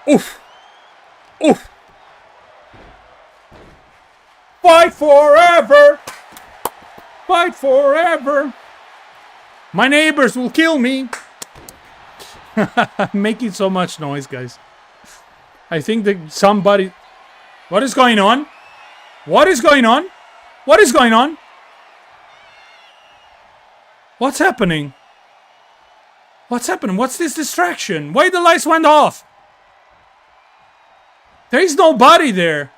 Oof. Oof. Fight forever. Fight forever. My neighbors will kill me. Making so much noise, guys. I think that somebody... What is going on? What is going on? What is going on? What's happening? What's happening? What's this distraction? Why the lights went off? There is nobody there.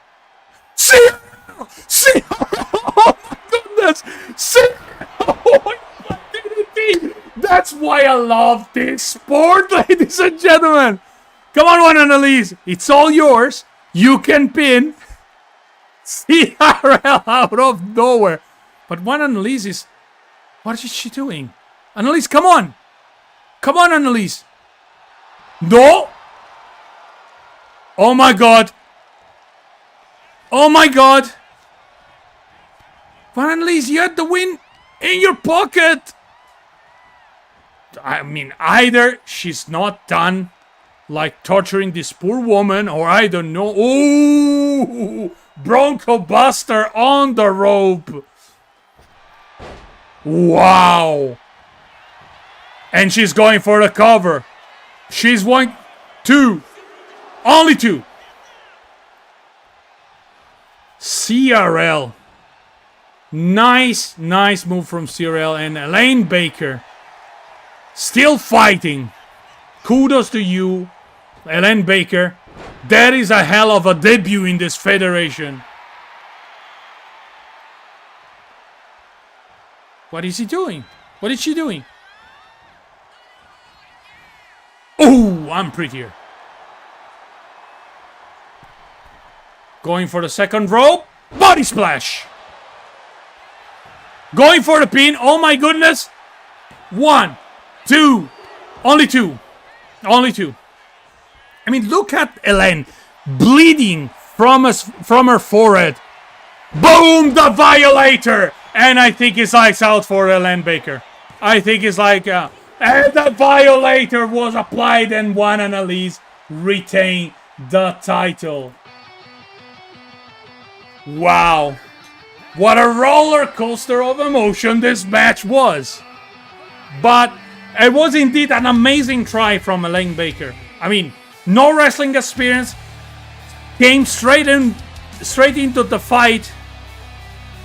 See? See? Oh my goodness! See? Oh my DDT! That's why I love this sport, ladies and gentlemen. Come on, one Annalise. It's all yours. You can pin. CRL out of nowhere. But one Annalise is... What is she doing? Annalise, come on. Come on, Annalise. No. Oh my god. Oh my god. One Annalise, you had the win in your pocket. I mean, either she's not done like torturing this poor woman, or I don't know. Ooh, Bronco Buster on the rope. Wow. And she's going for the cover. She's one, two, only two. CRL. Nice move from CRL, and Elaine Baker still fighting. Kudos to you, Elaine Baker. That is a hell of a debut in this federation. What is he doing? What is she doing? Oh, I'm prettier. Going for the second rope. Body splash. Going for the pin. Oh my goodness. One, two. Only two. Only two. I mean, look at Elaine bleeding from her forehead. Boom, the Violator. And I think it's lights out for Elaine Baker. I think it's like... and the Violator was applied, and one Annalise retained the title. Wow. What a roller coaster of emotion this match was. But it was indeed an amazing try from Elaine Baker. I mean, no wrestling experience, came straight into the fight,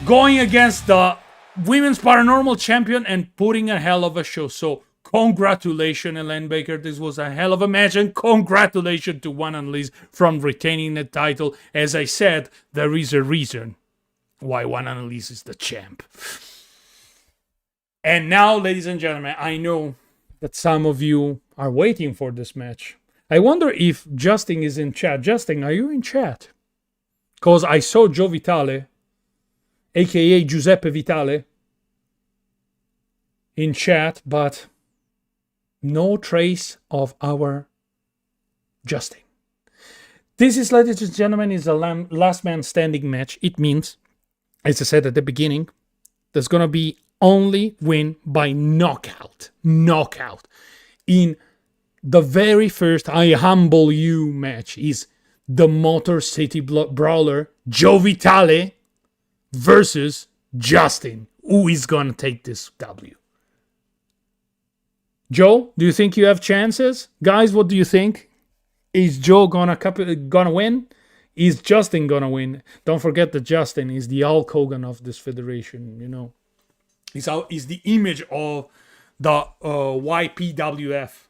going against the women's paranormal champion and putting a hell of a show. So congratulations, Elaine Baker. This was a hell of a match, and congratulations to One Analise from retaining the title. As I said, there is a reason why One Analise is the champ. And now, ladies and gentlemen, I know that some of you are waiting for this match. I wonder if Justin is in chat. Justin, are you in chat? Because I saw Joe Vitale, aka Giuseppe Vitale, in chat, but no trace of our Justin. This is, ladies and gentlemen, is a last man standing match. It means, as I said at the beginning, there's gonna be only win by knockout. Knockout. In the very first I Humble You match is the Motor City Brawler Joe Vitale versus Justin. Who is gonna take this W? Joe, do you think you have chances? Guys, what do you think? Is Joe gonna win? Is Justin gonna win? Don't forget that Justin is the Hulk Hogan of this federation, you know. He's the image of the YPWF.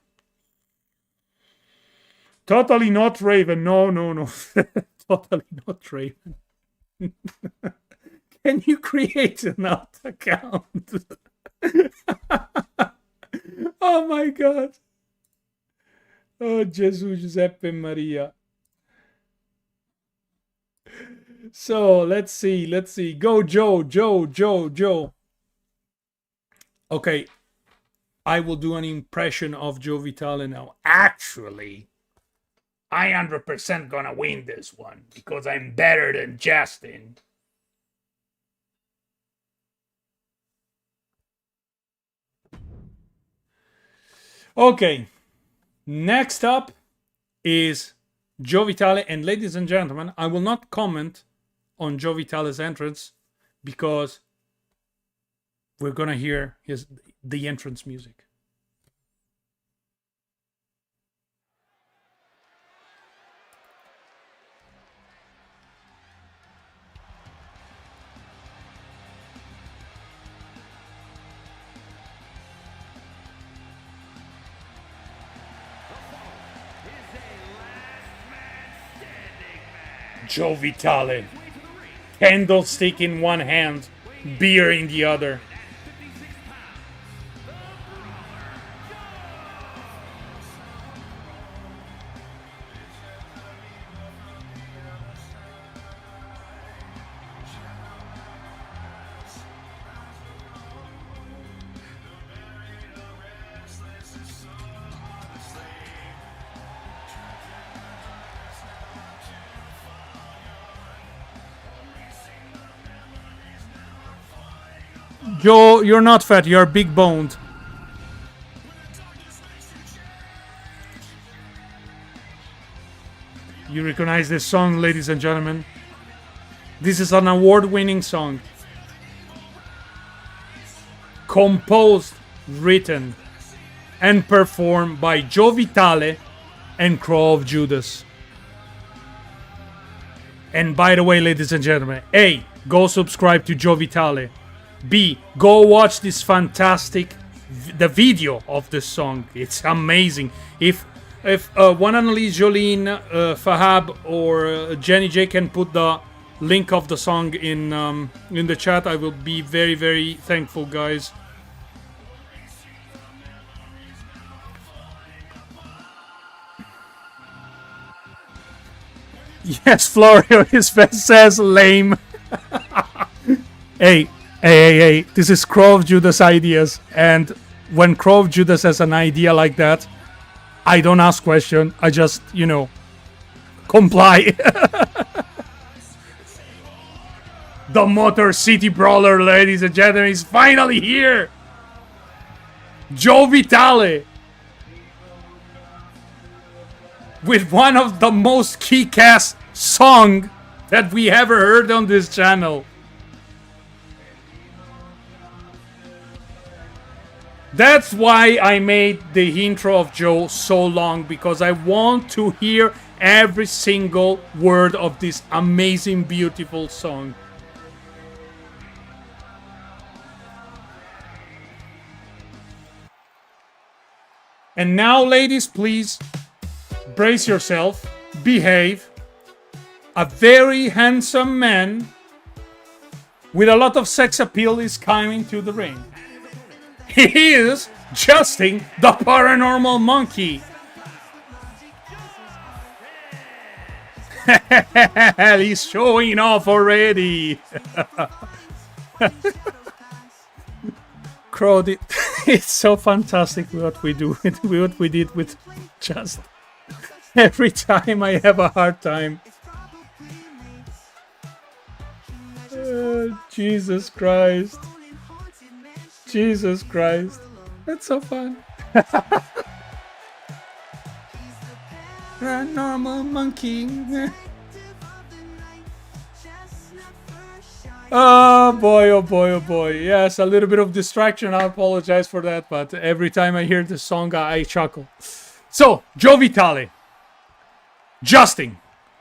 Totally not Raven. No. Totally not Raven. Can you create an alt account? Oh my God. Oh, Jesus, Giuseppe Maria. So, let's see. Go, Joe. Okay. I will do an impression of Joe Vitale now. Actually, I 100% gonna win this one because I'm better than Justin. Okay, next up is Joe Vitale, and ladies and gentlemen, I will not comment on Joe Vitale's entrance because we're gonna hear the entrance music. Joe Vitale, candlestick in one hand, beer in the other. Joe, you're not fat, you're big boned. You recognize this song, ladies and gentlemen? This is an award-winning song. Composed, written, and performed by Joe Vitale and Crow of Judas. And by the way, ladies and gentlemen, A, go subscribe to Joe Vitale. B, go watch this fantastic the video of this song. It's amazing. If One Analise, Jolene, Fahab, or Jenny J can put the link of the song in the chat, I will be very, very thankful, guys. Yes, Florio, his face says lame. Hey, this is Crow of Judas ideas, and when Crow of Judas has an idea like that, I don't ask question, I just, comply. The Motor City Brawler, ladies and gentlemen, is finally here! Joe Vitale! With one of the most kick-ass songs that we ever heard on this channel. That's why I made the intro of Joe so long, because I want to hear every single word of this amazing, beautiful song. And now, ladies, please brace yourself, behave. A very handsome man with a lot of sex appeal is coming to the ring. He is Justin, the paranormal monkey. He's showing off already. Crowded. It's so fantastic what we do, what we did with Just. Every time I have a hard time. Jesus Christ. Jesus Christ. That's so fun. Paranormal monkey. Oh boy, oh boy, oh boy. Yes, a little bit of distraction. I apologize for that, but every time I hear this song, I chuckle. So, Joe Vitale. Justin.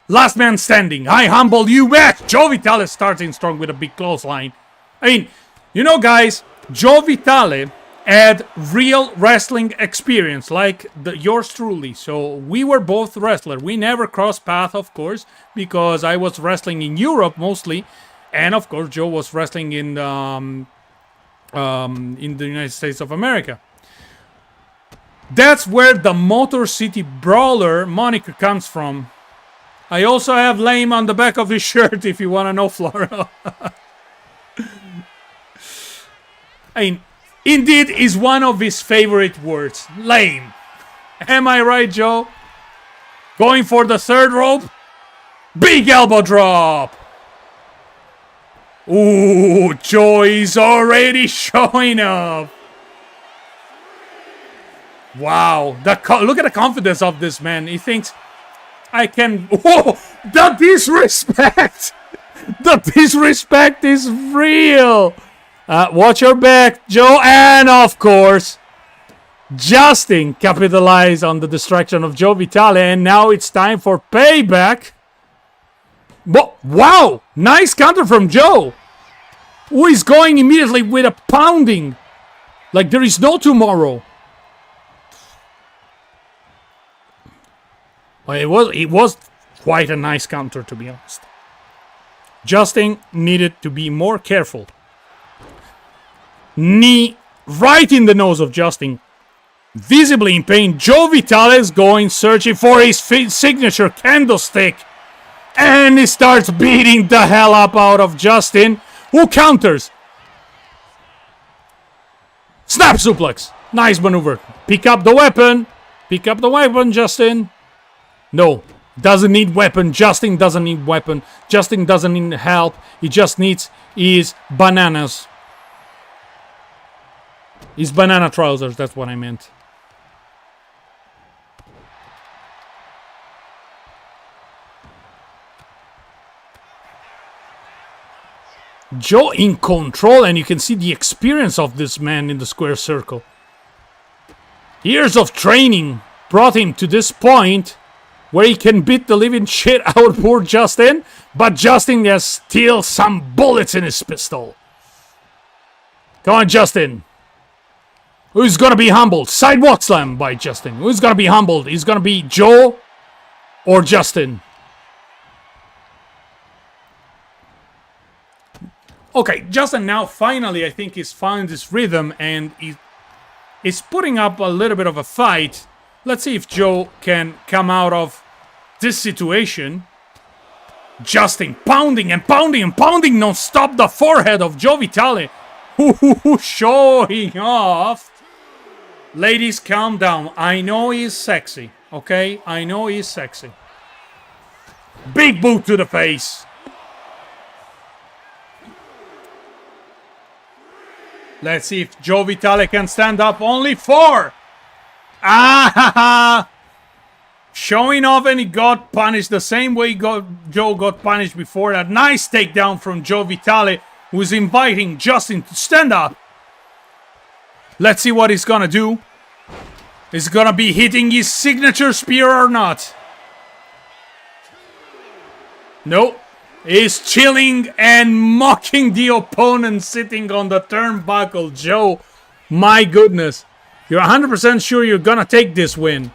Last man standing. I humble you back. Joe Vitale starting strong with a big clothesline. I mean, you know, guys, Joe Vitale had real wrestling experience, like yours truly. So we were both wrestlers. We never crossed paths, of course, because I was wrestling in Europe mostly, and of course Joe was wrestling in the United States of America. That's where the Motor City Brawler moniker comes from. I also have lame on the back of his shirt if you want to know, Flora. I mean, indeed is one of his favorite words. Lame. Am I right, Joe? Going for the third rope. Big elbow drop. Ooh, Joe is already showing up. Wow. Look at the confidence of this man. He thinks, I can... Whoa! The disrespect! The disrespect is real! Watch your back, Joe. And, of course, Justin capitalized on the distraction of Joe Vitale. And now it's time for payback. But, wow! Nice counter from Joe. Who is going immediately with a pounding. Like there is no tomorrow. Well, it was quite a nice counter, to be honest. Justin needed to be more careful. Knee right in the nose of Justin. Visibly in pain, Joe Vitale is going searching for his signature candlestick. And he starts beating the hell up out of Justin, who counters. Snap suplex. Nice maneuver. Pick up the weapon. Pick up the weapon, Justin. No, doesn't need weapon. Justin doesn't need weapon. Justin doesn't need help. He just needs his bananas. His banana trousers, that's what I meant. Joe in control, and you can see the experience of this man in the square circle. Years of training brought him to this point where he can beat the living shit out of poor Justin, but Justin has still some bullets in his pistol. Come on, Justin. Who's gonna be humbled? Sidewalk slam by Justin. Who's gonna be humbled? Is gonna be Joe or Justin? Okay, Justin now finally, I think, he's found his rhythm and he's putting up a little bit of a fight. Let's see if Joe can come out of this situation. Justin pounding and pounding and pounding non-stop the forehead of Joe Vitale. Showing off. Ladies, calm down. I know he's sexy, okay? I know he's sexy. Big boot to the face. Let's see if Joe Vitale can stand up. Only 4. Ah! Showing off, and he got punished the same way Joe got punished before that. Nice takedown from Joe Vitale, who's inviting Justin to stand up. Let's see what he's gonna do. Is gonna be hitting his signature spear or not? Nope. He's chilling and mocking the opponent sitting on the turnbuckle. Joe, my goodness. You're 100% sure you're gonna take this win.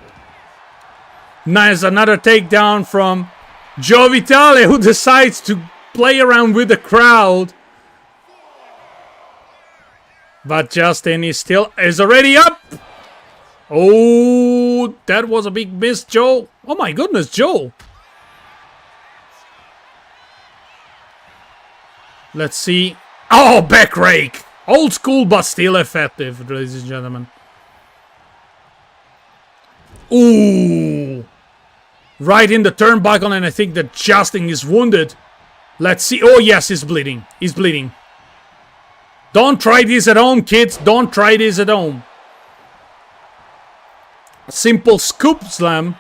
Nice, another takedown from Joe Vitale, who decides to play around with the crowd. But Justin is already up. Oh, that was a big miss, Joe. Oh my goodness, Joe. Let's see. Oh, back rake. Old school, but still effective, ladies and gentlemen. Ooh. Right in the turnbuckle, and I think that Justin is wounded. Let's see. Oh, yes, he's bleeding. He's bleeding. Don't try this at home, kids. Don't try this at home. A simple scoop slam.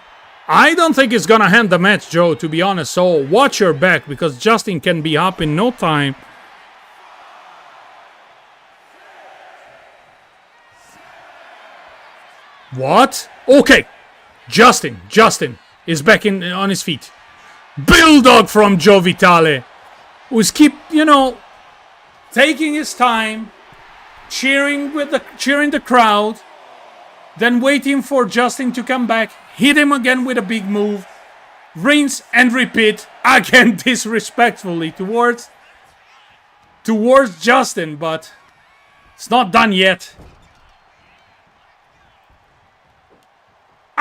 I don't think it's gonna end the match, Joe, to be honest. So watch your back, because Justin can be up in no time. What? Okay. Justin is back on his feet. Bulldog from Joe Vitale, who's taking his time, cheering the crowd, then waiting for Justin to come back, hit him again with a big move, rinse and repeat, again disrespectfully towards Justin, but it's not done yet.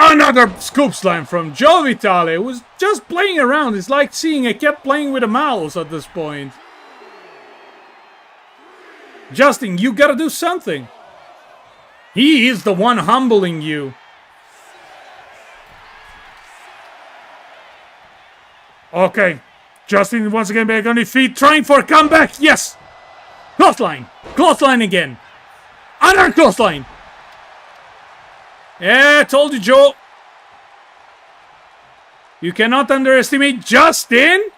Another scoop slam from Joe Vitale, who was just playing around. It's like seeing a cat playing with a mouse at this point. Justin, you gotta do something. He is the one humbling you. Okay. Justin once again back on his feet, trying for a comeback. Yes! Clothesline. Clothesline again. Another clothesline. Yeah, I told you, Joe. You cannot underestimate Justin,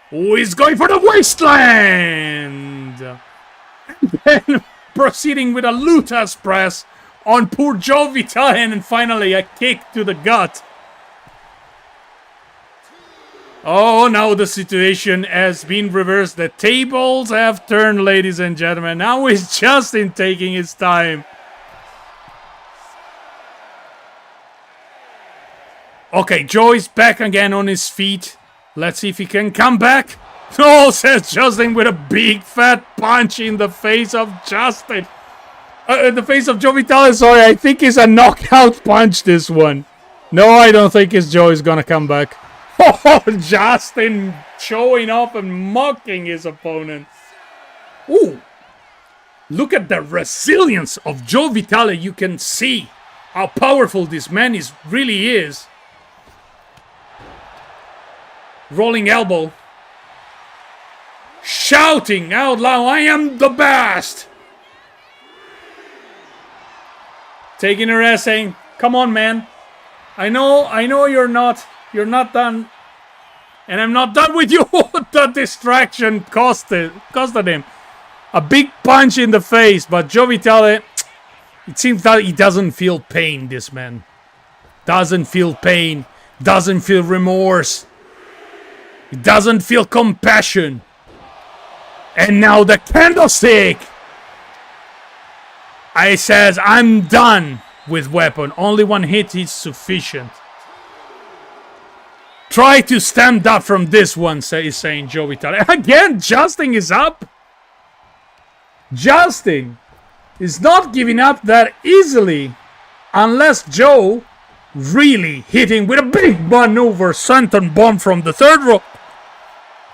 who is going for the wasteland. And then proceeding with a Lutas press on poor Joe Vitale, and finally a kick to the gut. Oh, now the situation has been reversed. The tables have turned, ladies and gentlemen. Now it's Justin taking his time. Okay, Joe is back again on his feet. Let's see if he can come back. Oh, says Justin with a big fat punch in the face of Justin. In the face of Joe Vitale, sorry. I think it's a knockout punch, this one. No, I don't think his Joe is gonna come back. Oh, Justin showing off and mocking his opponent. Ooh. Look at the resilience of Joe Vitale. You can see how powerful this man really is. Rolling elbow. Shouting out loud, I am the best. Taking her ass, saying, come on, man. I know you're not done. And I'm not done with you. The distraction costed him. A big punch in the face, but Joe Vitale, it seems that he doesn't feel pain, this man. Doesn't feel pain. Doesn't feel remorse. He doesn't feel compassion. And now the candlestick. I says, I'm done with weapon. Only one hit is sufficient. Try to stand up from this one, is saying Joe Vitale. Again, Justin is up. Justin is not giving up that easily. Unless Joe really hitting with a big maneuver, senton bomb from the third row.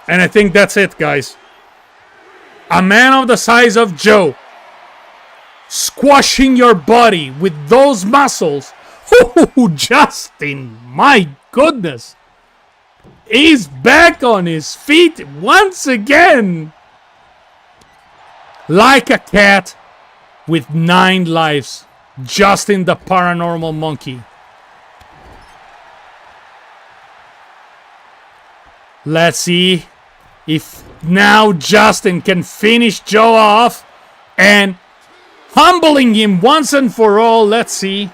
And I think that's it, guys. A man of the size of Joe, squashing your body with those muscles. Oh, Justin, my goodness. He's back on his feet once again. Like a cat with 9 lives. Justin the Paranormal Monkey. Let's see if now Justin can finish Joe off and humbling him once and for all. Let's see.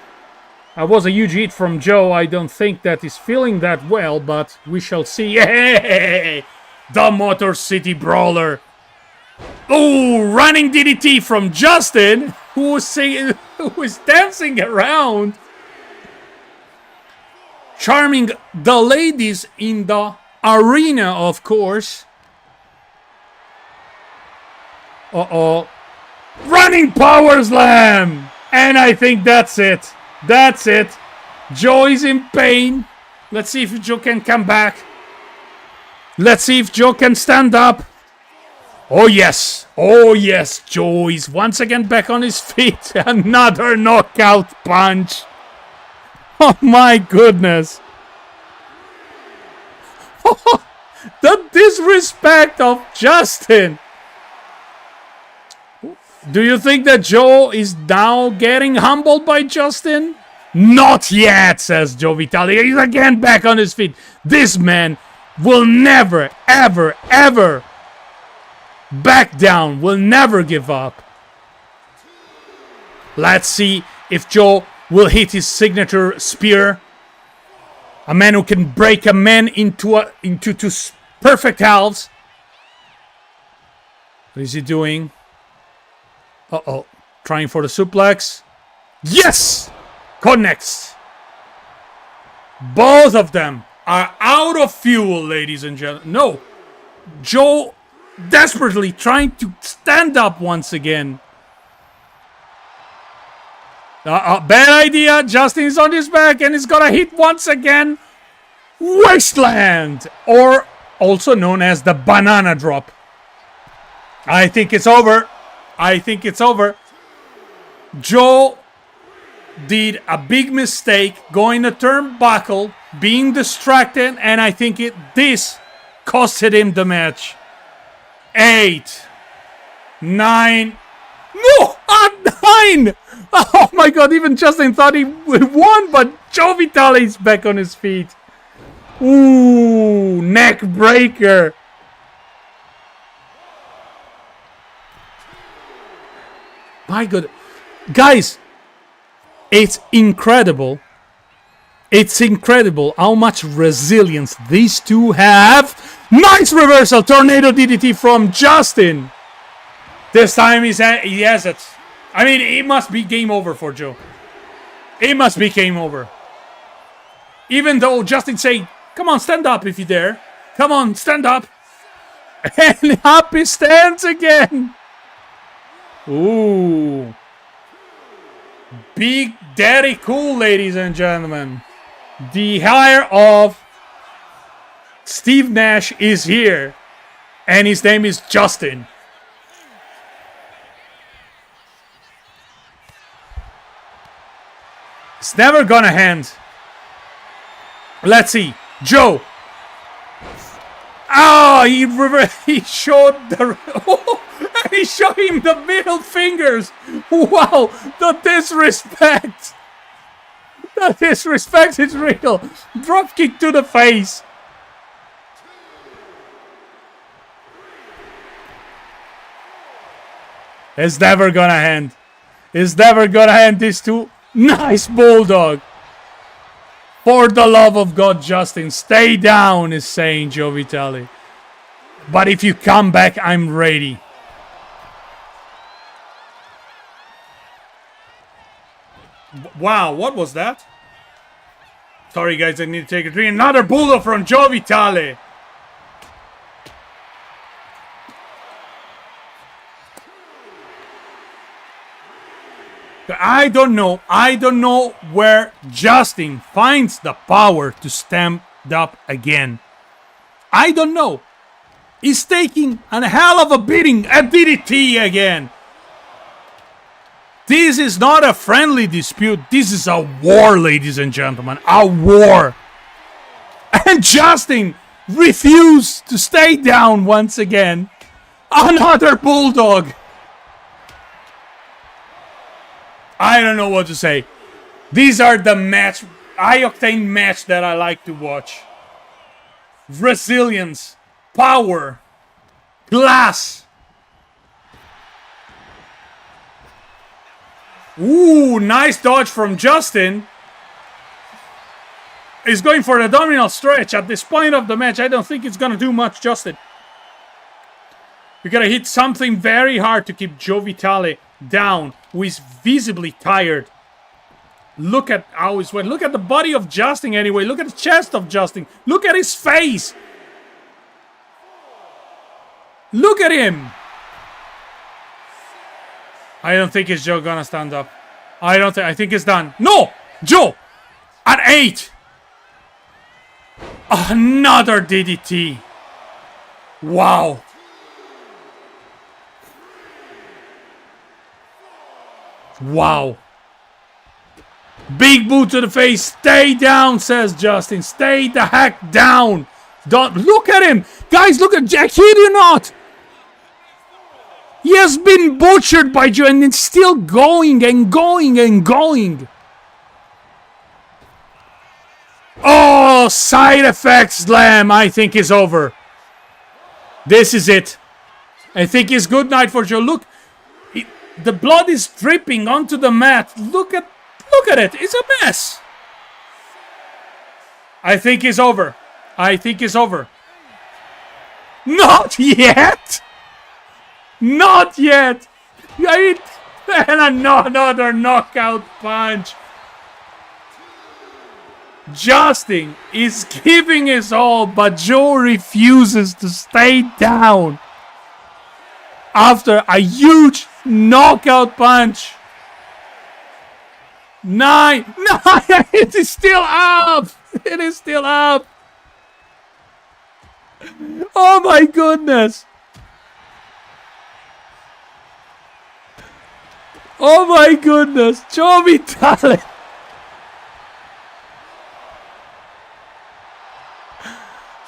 That was a huge hit from Joe. I don't think that he's feeling that well, but we shall see. Hey, the Motor City Brawler. Oh, running DDT from Justin, who is dancing around, charming the ladies in the arena, of course. Uh-oh. Running power slam! And I think that's it. That's it. Joe is in pain. Let's see if Joe can come back. Let's see if Joe can stand up. Oh yes. Oh yes. Joe is once again back on his feet. Another knockout punch. Oh my goodness. The disrespect of Justin. Do you think that Joe is now getting humbled by Justin? Not yet, says Joe Vitale. He's again back on his feet. This man will never, ever, ever back down. Will never give up. Let's see if Joe will hit his signature spear. A man who can break a man into two perfect halves. What is he doing? Uh-oh. Trying for the suplex. Yes! Connects. Both of them are out of fuel, ladies and gentlemen. No. Joe desperately trying to stand up once again. Bad idea. Justin is on his back and he's gonna hit once again. Wasteland. Or also known as the banana drop. I think it's over. I think it's over. Joe did a big mistake going to turnbuckle, being distracted, and I think this costed him the match. 8, 9. No! 9! Oh my god, even Justin thought he won, but Joe Vitale is back on his feet. Ooh, neck breaker. My god. Guys, it's incredible. It's incredible how much resilience these two have. Nice reversal. Tornado DDT from Justin. This time he has it. I mean, it must be game over for Joe. It must be game over. Even though Justin say, come on, stand up if you dare. Come on, stand up. And up he stands again. Ooh. Big Daddy Cool, ladies and gentlemen. The hire of Steve Nash is here. And his name is Justin. It's never gonna end. Let's see. Joe. Oh, he showed the... He showed him the middle fingers. Wow, the disrespect. The disrespect is real. Drop kick to the face. It's never gonna end. It's never gonna end. These two. Nice bulldog. For the love of God, Justin, stay down, is saying Joe Vitale. But if you come back, I'm ready. Wow, what was that? Sorry, guys, I need to take a drink. Another bulldog from Joe Vitale. I don't know where Justin finds the power to stand up again. I don't know. He's taking a hell of a beating at DDT again. This is not a friendly dispute. This is a war, ladies and gentlemen. A war. And Justin refused to stay down once again. Another bulldog. I don't know what to say. These are the high-octane match that I like to watch. Resilience, power, class. Ooh, nice dodge from Justin. He's going for an abdominal stretch. At this point of the match, I don't think it's going to do much, Justin. You got to hit something very hard to keep Joe Vitale down, who is visibly tired. Look at how he's went. Look at the body of Justin anyway. Look at the chest of Justin. Look at his face. Look at him. I don't think is Joe gonna stand up. I think it's done. No! Joe! At 8! Another DDT. Wow. Wow. Big boot to the face. Stay down, says Justin. Stay the heck down. Don't look at him. Guys, look at Jack. Kid you not. He has been butchered by Joe and it's still going and going and going. Oh, side effect slam. I think is over. This is it. I think it's good night for Joe. Look, the blood is dripping onto the mat. Look at it. It's a mess. I think it's over. I think it's over. Not yet. Not yet. And another knockout punch. Justin is giving his all, but Joe refuses to stay down after a huge knockout punch. 9. It is still up. It is still up. Oh my goodness. Oh my goodness. Joe Vitale.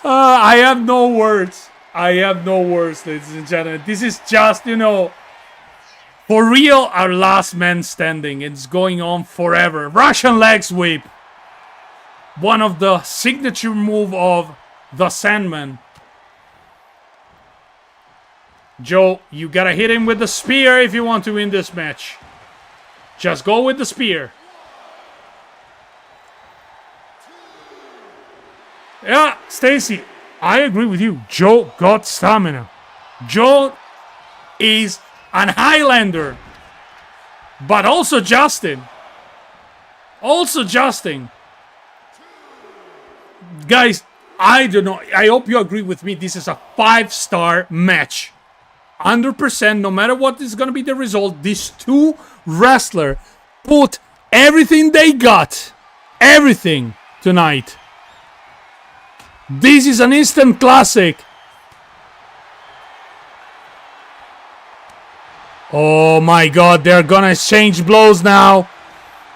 I have no words. I have no words, ladies and gentlemen. This is just, for real, our last man standing. It's going on forever. Russian leg sweep. One of the signature move of the Sandman. Joe, you gotta hit him with the spear if you want to win this match. Just go with the spear. Yeah, Stacy, I agree with you. Joe got stamina. Joe is an Highlander. But also Justin. Guys, I don't know. I hope you agree with me. This is a 5-star match. 100%, no matter what is going to be the result, these two wrestlers put everything they got. Everything tonight. This is an instant classic. Oh my god, they're gonna exchange blows now.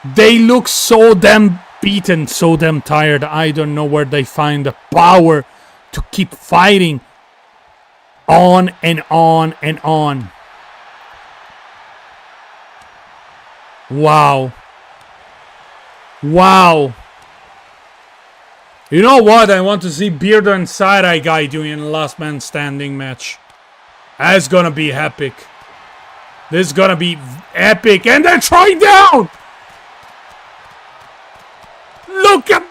They look so damn beaten, so damn tired. I don't know where they find the power to keep fighting on and on and on. Wow. Wow. You know what? I want to see Beard and Side-Eye Guy doing a last man standing match. That's gonna be epic. This is gonna be epic. And they're throwing down! Look at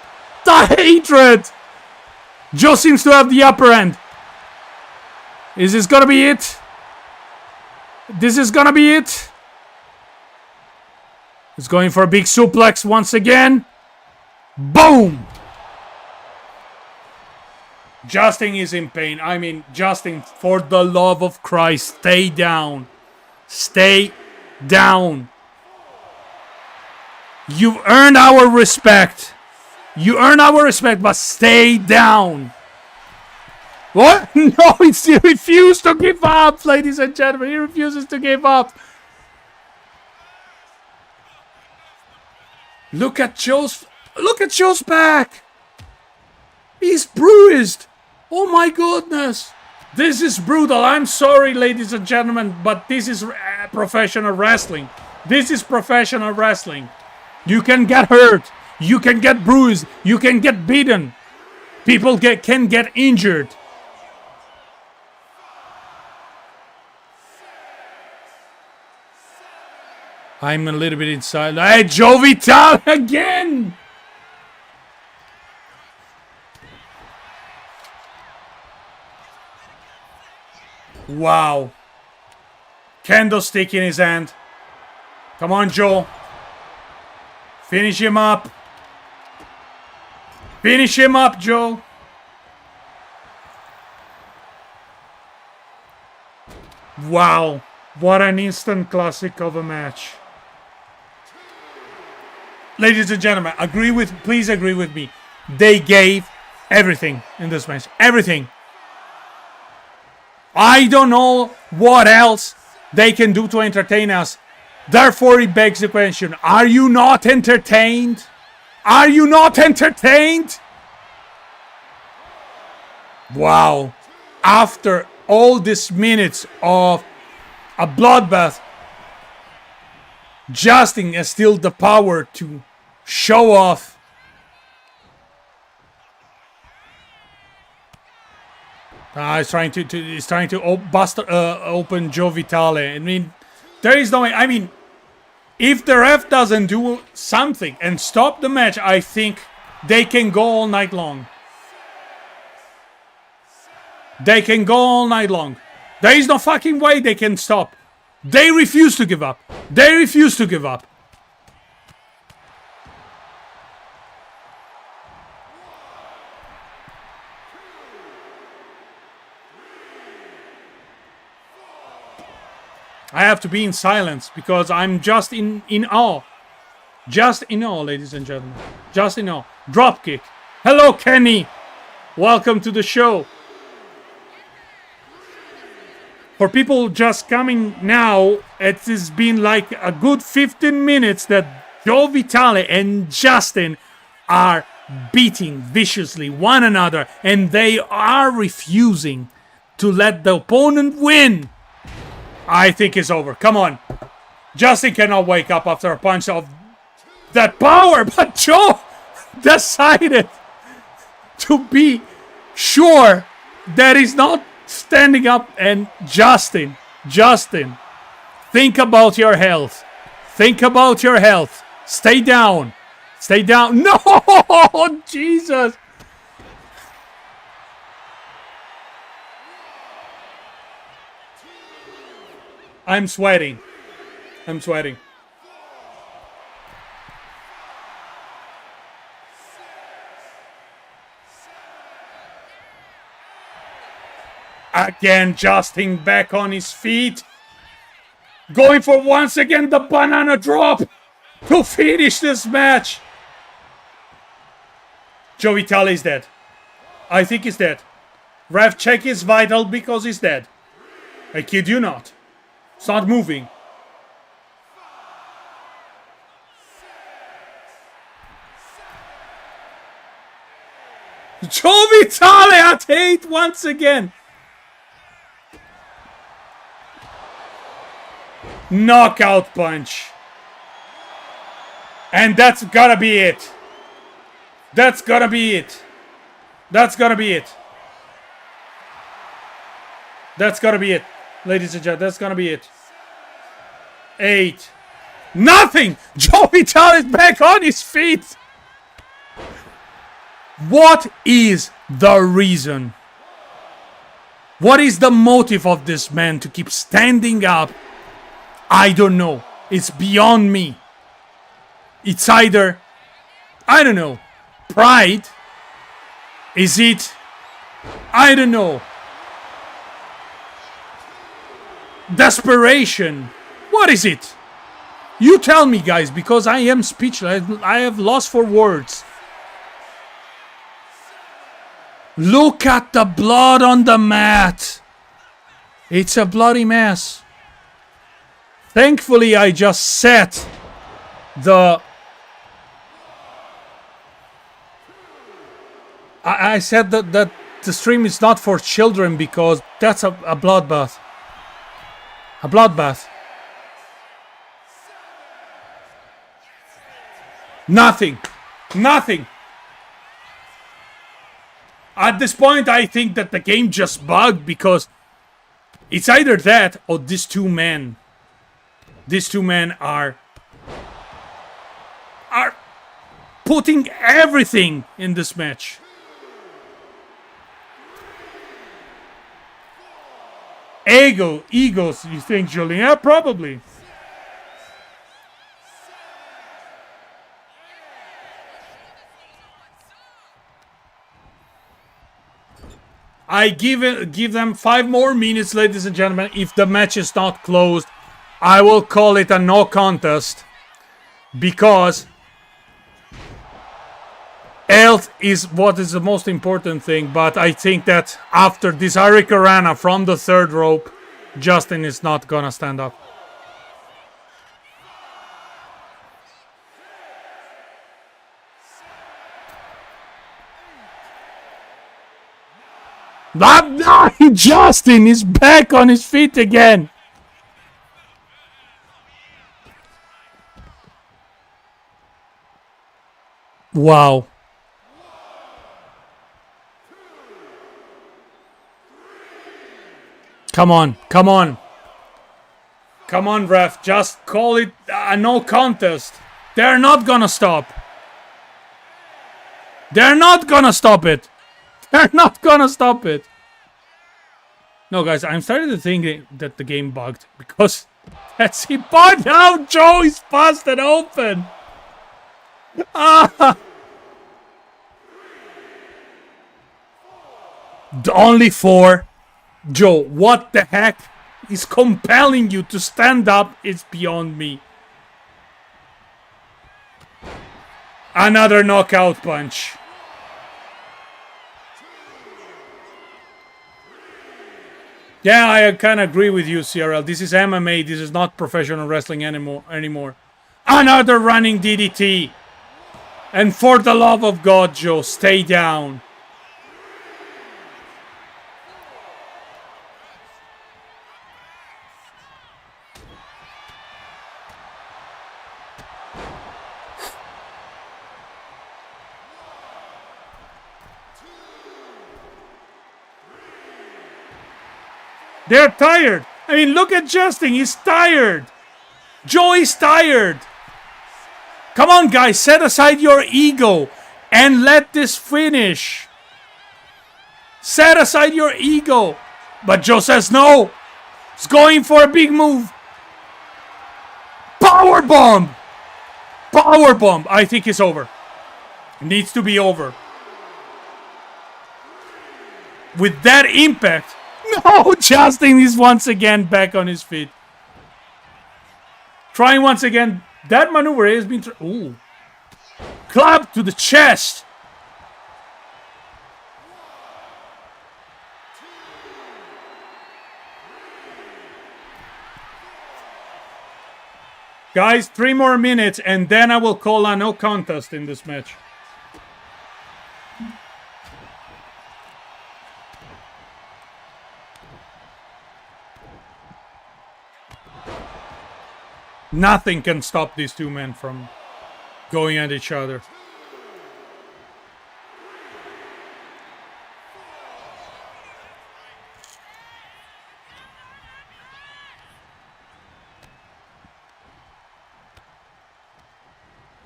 the hatred! Joe seems to have the upper end. Is this gonna be it? This is gonna be it. He's going for a big suplex once again. Boom! Justin is in pain. I mean, Justin, for the love of Christ, stay down. Stay down. You've earned our respect. You earn our respect, but stay down. What? No, he refused to give up, ladies and gentlemen. He refuses to give up. Look at Joe's back. He's bruised. Oh my goodness. This is brutal. I'm sorry, ladies and gentlemen, but this is professional wrestling. This is professional wrestling. You can get hurt. You can get bruised. You can get beaten. People can get injured. I'm a little bit inside. Hey, Joe Vitale again! Wow. Candlestick in his hand. Come on, Joe. Finish him up. Finish him up, Joe. Wow. What an instant classic of a match. Ladies and gentlemen, please agree with me. They gave everything in this match. Everything. I don't know what else they can do to entertain us. Therefore, it begs the question, are you not entertained? Are you not entertained? Wow. After all these minutes of a bloodbath, Justin has still the power to show off. He's trying to bust open Joe Vitale. I mean, there is no way. I mean, if the ref doesn't do something and stop the match, I think they can go all night long. They can go all night long. There is no fucking way they can stop. They refuse to give up. They refuse to give up. I have to be in silence because I'm just in awe. Just in awe, ladies and gentlemen. Just in awe. Dropkick. Hello, Kenny. Welcome to the show. For people just coming now, it has been like a good 15 minutes that Joe Vitale and Justin are beating viciously one another, and they are refusing to let the opponent win. I think it's over. Come on. Justin cannot wake up after a punch of that power, but Joe decided to be sure that he's not standing up. And Justin, think about your health. Think about your health. Stay down. Stay down. No, Jesus. I'm sweating. I'm sweating. Again, Justin back on his feet. Going for once again the banana drop to finish this match. Joe Vitale is dead. I think he's dead. Ref check is vital because he's dead. I kid you not. It's not moving. Joe Vitale at 8 once again. Knockout punch. And that's gotta be it. That's gotta be it. That's gotta be it. That's gotta be it. Ladies and gentlemen, that's gonna be it. 8. Nothing! Joe Vitale is back on his feet! What is the reason? What is the motive of this man to keep standing up? I don't know. It's beyond me. It's either, I don't know, pride? Is it, I don't know, desperation? What is it? You tell me, guys, because I am speechless. I have lost for words. Look at the blood on the mat. It's a bloody mess. Thankfully, I just set the... I said that the stream is not for children because that's a bloodbath. A bloodbath. Nothing. Nothing. At this point, I think that the game just bugged because it's either that or these two men. These two men are putting everything in this match. Egos, you think, Jolene? Yeah, probably. I give them 5 more minutes, ladies and gentlemen. If the match is not closed, I will call it a no contest. Because health is what is the most important thing. But I think that after this Hurricanrana from the 3rd rope, Justin is not gonna stand up. Justin is back on his feet again. Wow. Come on, come on. Come on, ref. Just call it a no contest. They're not gonna stop. They're not gonna stop it. They're not gonna stop it. No, guys, I'm starting to think that the game bugged. Because that's it. But now Joe is busted open. Ah. Only 4. Joe, what the heck is compelling you to stand up? It's beyond me. Another knockout punch. Yeah, I kind of agree with you, CRL. This is MMA. This is not professional wrestling anymore. Another running DDT. And for the love of God, Joe, stay down. They're tired. I mean, look at Justin. He's tired. Joe is tired. Come on, guys. Set aside your ego and let this finish. Set aside your ego. But Joe says no. He's going for a big move. Power bomb. Power bomb. I think it's over. It needs to be over. With that impact. No, Justin is once again back on his feet. Trying once again. That maneuver has been... Ooh. Club to the chest. Guys, 3 more minutes and then I will call a no contest in this match. Nothing can stop these 2 men from going at each other.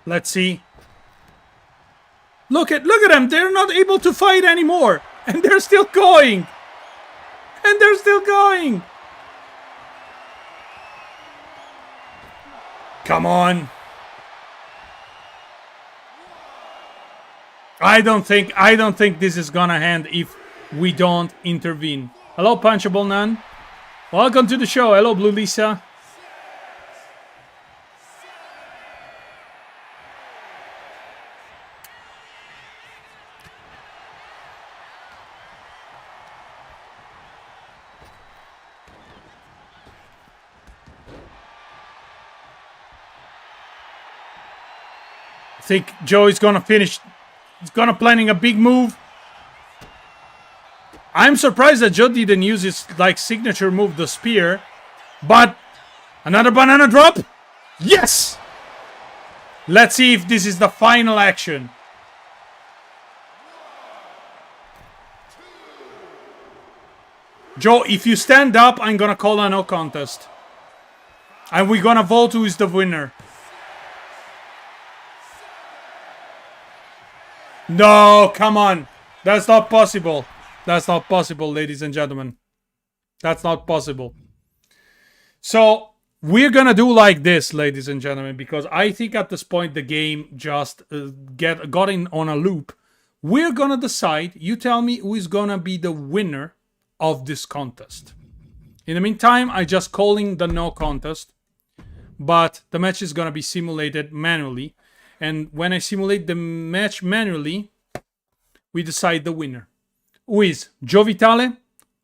Let's see. Look at them. They're not able to fight anymore. And they're still going. And they're still going. Come on. I don't think this is gonna end if we don't intervene. Hello, Punchable Nun. Welcome to the show. Hello, Blue Lisa. I think Joe is gonna finish. He's gonna planning a big move. I'm surprised that Joe didn't use his signature move, the spear. But another banana drop. Yes. Let's see if this is the final action. Joe, if you stand up, I'm gonna call a no contest. And we're gonna vote who is the winner. No, come on. That's not possible. That's not possible, ladies and gentlemen. That's not possible. So we're gonna do like this, ladies and gentlemen, because I think at this point the game just got in on a loop. We're gonna decide. You tell me who is gonna be the winner of this contest. In the meantime, I just calling the no contest, but the match is gonna be simulated manually. And when I simulate the match manually, we decide the winner. Who is Joe Vitale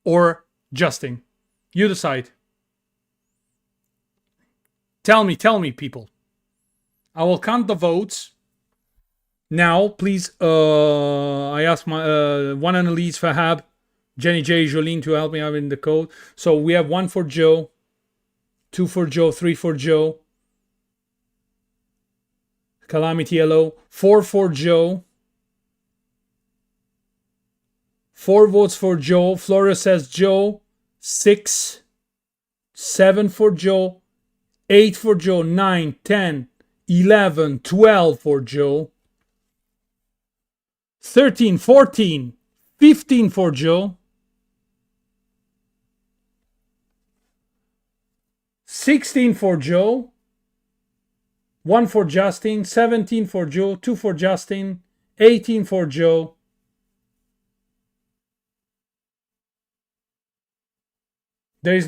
or Justin? You decide. Tell me, people. I will count the votes. Now, please, I ask my one Analise, Fahab, Jenny J, Jolene to help me out in the code. So we have 1 for Joe, 2 for Joe, 3 for Joe, Calamity Hello, 4 for Joe, 4 votes for Joe. Florio says Joe, 6, 7 for Joe, 8 for Joe, 9, 10, 11, 12 for Joe, 13, 14, 15 for Joe, 16 for Joe, 1 for Justin, 17 for Joe, 2 for Justin, 18 for Joe, 3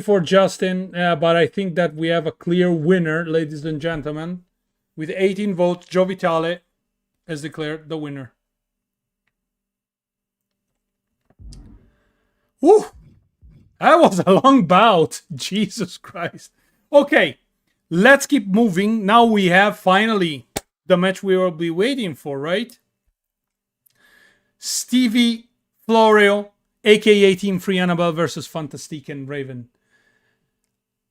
for Justin, but I think that we have a clear winner, ladies and gentlemen. With 18 votes, Joe Vitale is declared the winner. Woo! That was a long bout. Jesus Christ. Okay, let's keep moving. Now we have finally the match we will be waiting for, right? Stevie Florio, aka Team Free Annabel versus Fantastique and Raven.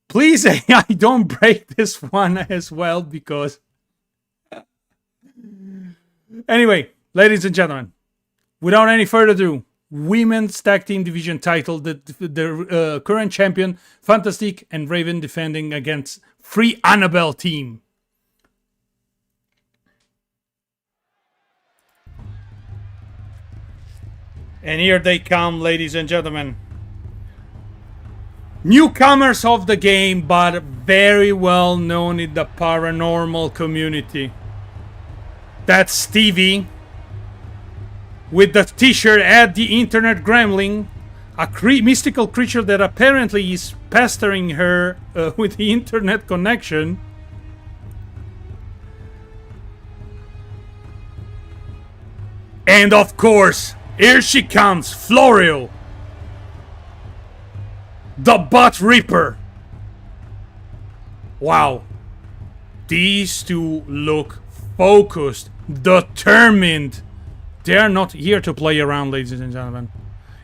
Please, I don't break this one as well, because... Anyway, ladies and gentlemen, without any further ado, Women's Tag Team Division title, the current champion, Fantastique and Raven defending against Free Annabel team. And here they come, ladies and gentlemen. Newcomers of the game, but very well known in the paranormal community. That's Stevie, with the t-shirt at the internet gremlin, a mystical creature that apparently is pestering her with the internet connection. And of course, here she comes, Florio, the Butt Ripper. Wow. These two look focused, determined. They're not here to play around, ladies and gentlemen.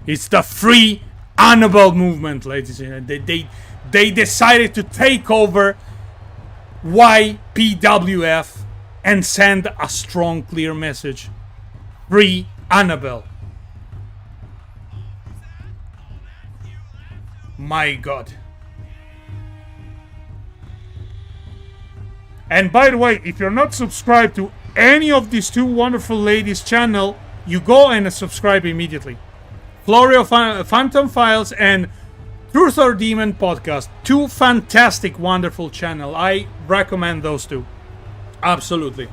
It's the Free Annabel movement, ladies and gentlemen. They decided to take over Ypwf and send a strong, clear message. Free Annabel. My God. And by the way, if you're not subscribed to any of these two wonderful ladies' channel, you go and subscribe immediately. Florio Phantom Files and Truth or Demon podcast. Two fantastic, wonderful channel. I recommend those two. Absolutely.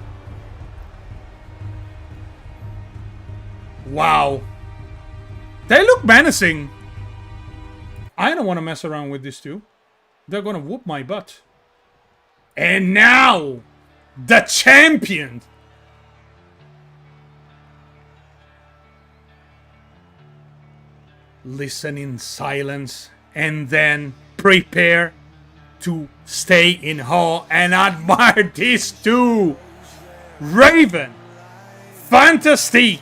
Wow. They look menacing. I don't want to mess around with these two. They're gonna whoop my butt. And now, the champion. Listen in silence and then prepare to stay in awe and admire these two. Raven, Fantastique,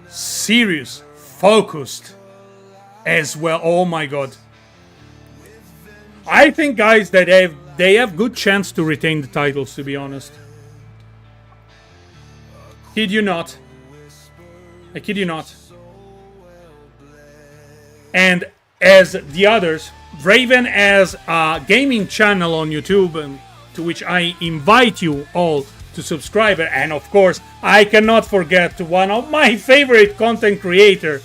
serious, focused as well. Oh my God. I think, guys, that they have good chance to retain the titles, to be honest. Kid you not. I kid you not. And as the others, Raven has a gaming channel on YouTube, and to which I invite you all to subscribe. And of course, I cannot forget to one of my favorite content creator,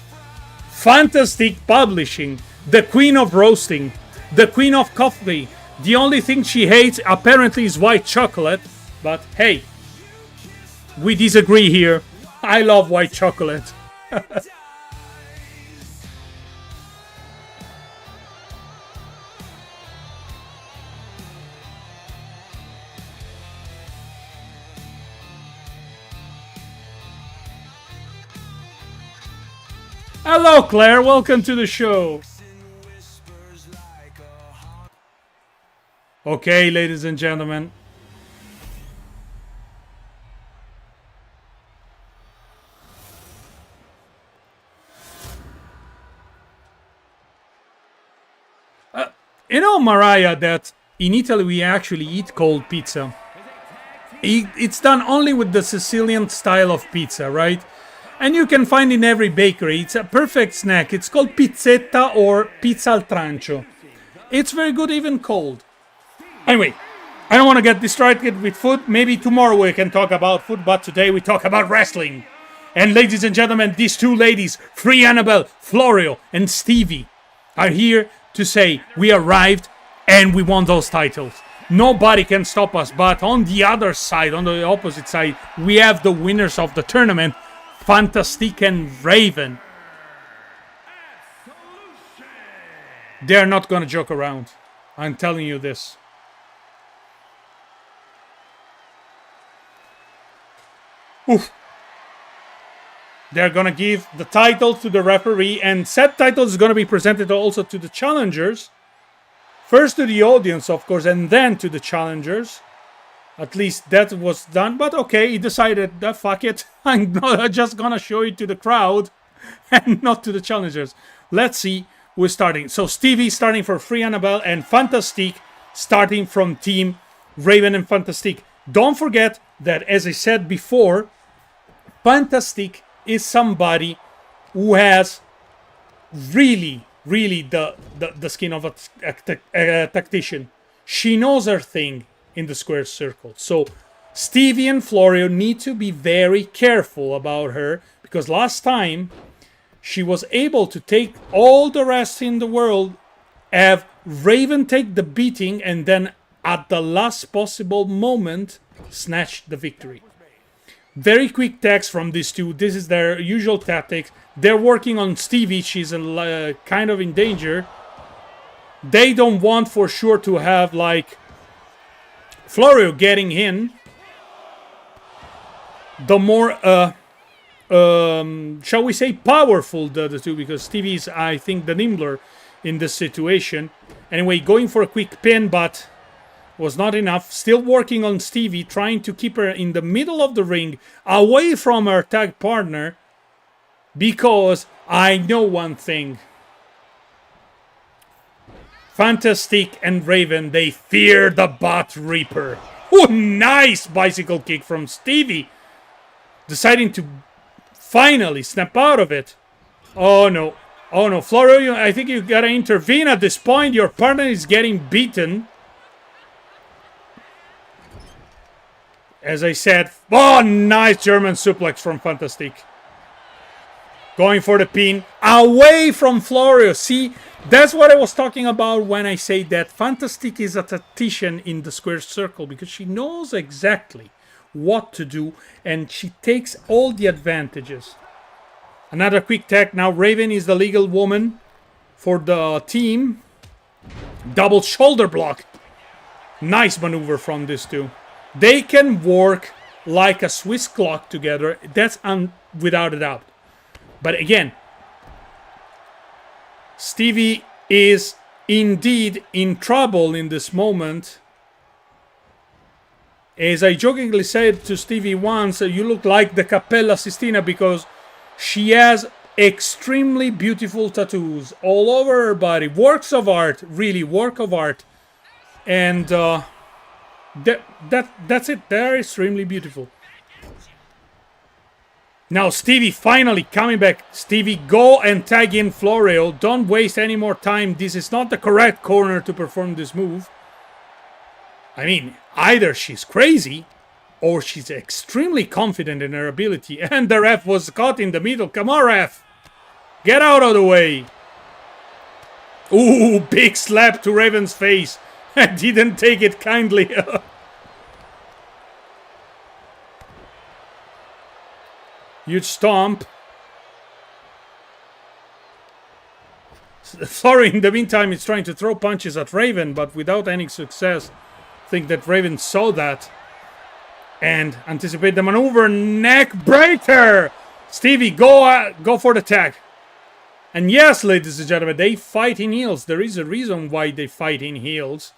Fantastic Publishing, the queen of roasting, the queen of coffee. The only thing she hates apparently is white chocolate, but hey, we disagree here. I love white chocolate. Hello, Claire. Welcome to the show. Okay, ladies and gentlemen. You know, Mariah, that in Italy we actually eat cold pizza. It's done only with the Sicilian style of pizza, right? And you can find in every bakery. It's a perfect snack. It's called pizzetta or pizza al trancio. It's very good even cold. Anyway, I don't want to get distracted with food. Maybe tomorrow we can talk about food, but today we talk about wrestling. And ladies and gentlemen, these two ladies, Free Annabel, Florio, and Stevie, are here to say we arrived and we won those titles. Nobody can stop us, but on the other side, on the opposite side, we have the winners of the tournament, Fantastic and Raven. They're not gonna joke around. I'm telling you this. Oof. They're gonna give the title to the referee, and said title is gonna be presented also to the challengers. First to the audience, of course, and then to the challengers. At least that was done, but okay, he decided that fuck it. I'm just gonna show it to the crowd and not to the challengers. Let's see who's starting. So Stevie starting for Free Annabel and Fantastic starting from Team Raven and Fantastic. Don't forget that, as I said before, Fantastic is somebody who has really the skin of a tactician. She knows her thing in the square circle. So Stevie and Florio need to be very careful about her, because last time she was able to take all the rest in the world, have Raven take the beating, and then at the last possible moment snatch the victory. Very quick text from these two. This is their usual tactics. They're working on Stevie. She's kind of in danger. They don't want for sure to have like Florio getting in. The more shall we say powerful the two, because Stevie is, I think, the nimbler in this situation. Anyway, going for a quick pin, but was not enough. Still working on Stevie, trying to keep her in the middle of the ring, away from her tag partner, because I know one thing. Fantastic and Raven, they fear the Bot Reaper. Oh, nice bicycle kick from Stevie. Deciding to finally snap out of it. Oh no. Oh no. Florio, I think you gotta intervene at this point. Your partner is getting beaten. As I said, oh, nice German suplex from Fantastic. Going for the pin, away from Florio. See, that's what I was talking about when I say that Fantastic is a tactician in the square circle, because she knows exactly what to do and she takes all the advantages. Another quick tag. Now Raven is the legal woman for the team. Double shoulder block. Nice maneuver from these two. They can work like a Swiss clock together. That's without a doubt. But again, Stevie is indeed in trouble in this moment. As I jokingly said to Stevie once, you look like the Cappella Sistina, because she has extremely beautiful tattoos all over her body. Works of art, really, work of art. And that's it. They're extremely beautiful. Now Stevie finally coming back. Stevie, go and tag in Florio. Don't waste any more time. This is not the correct corner to perform this move. I mean, either she's crazy or she's extremely confident in her ability. And the ref was caught in the middle. Come on, ref. Get out of the way. Ooh, big slap to Raven's face. I didn't take it kindly. Huge stomp. Florey, in the meantime, is trying to throw punches at Raven, but without any success. I think that Raven saw that and anticipate the maneuver. Neck breaker. Stevie, go for the tag. And yes, ladies and gentlemen, they fight in heels. There is a reason why they fight in heels,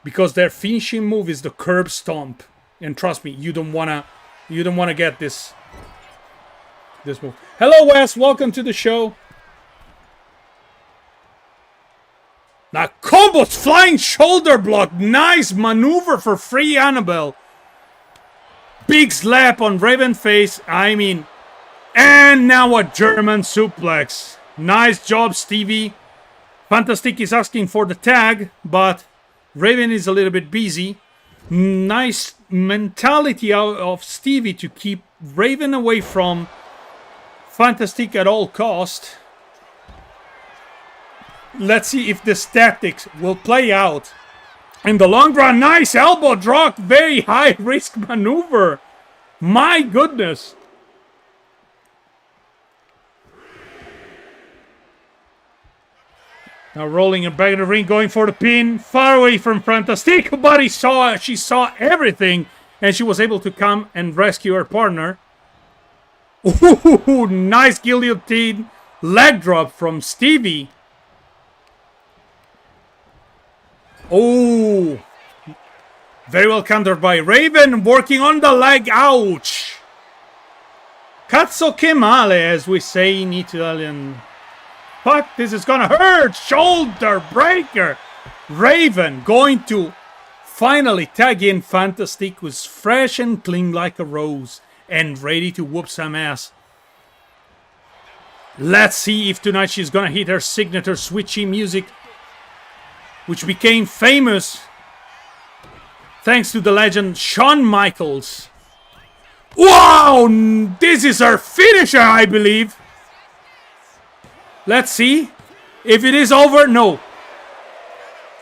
because their finishing move is the curb stomp. And trust me, you don't wanna get this move. Hello, Wes. Welcome to the show. Now, combos, flying shoulder block. Nice maneuver for free Annabel. Big slap on Raven face. I mean, and now a German suplex. Nice job, Stevie. Fantastic is asking for the tag, but Raven is a little bit busy. Nice mentality out of Stevie to keep Raven away from Fantastic at all cost. Let's see if this tactics will play out in the long run. Nice elbow drop. Very high risk maneuver. My goodness. Now rolling it back in the ring, going for the pin. Far away from Fantastic, but she saw everything, and she was able to come and rescue her partner. Ooh, nice guillotine leg drop from Stevie. Oh, very well countered by Raven, working on the leg. Ouch. Cazzo che male, as we say in Italian. Fuck, this is gonna hurt. Shoulder breaker. Raven going to finally tag in Fantastic, who's fresh and clean like a rose and ready to whoop some ass. Let's see if tonight she's gonna hit her signature switchy music, which became famous thanks to the legend Shawn Michaels. Wow! This is her finisher, I believe. Let's see if it is over. No.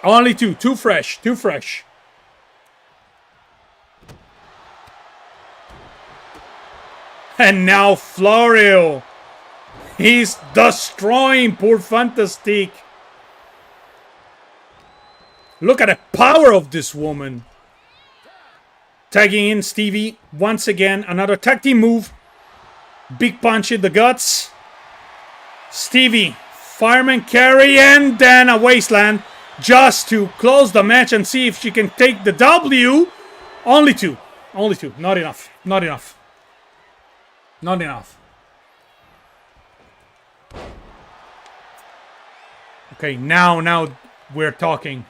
Only two. Too fresh. Too fresh. And now Florio. He's destroying poor Fantastic. Look at the power of this woman. Tagging in Stevie. Once again, another tag team move. Big punch in the guts. Stevie, fireman carry, and then a wasteland just to close the match and see if she can take the W. Only two. Only two. Not enough. Not enough. Not enough. Okay, now we're talking.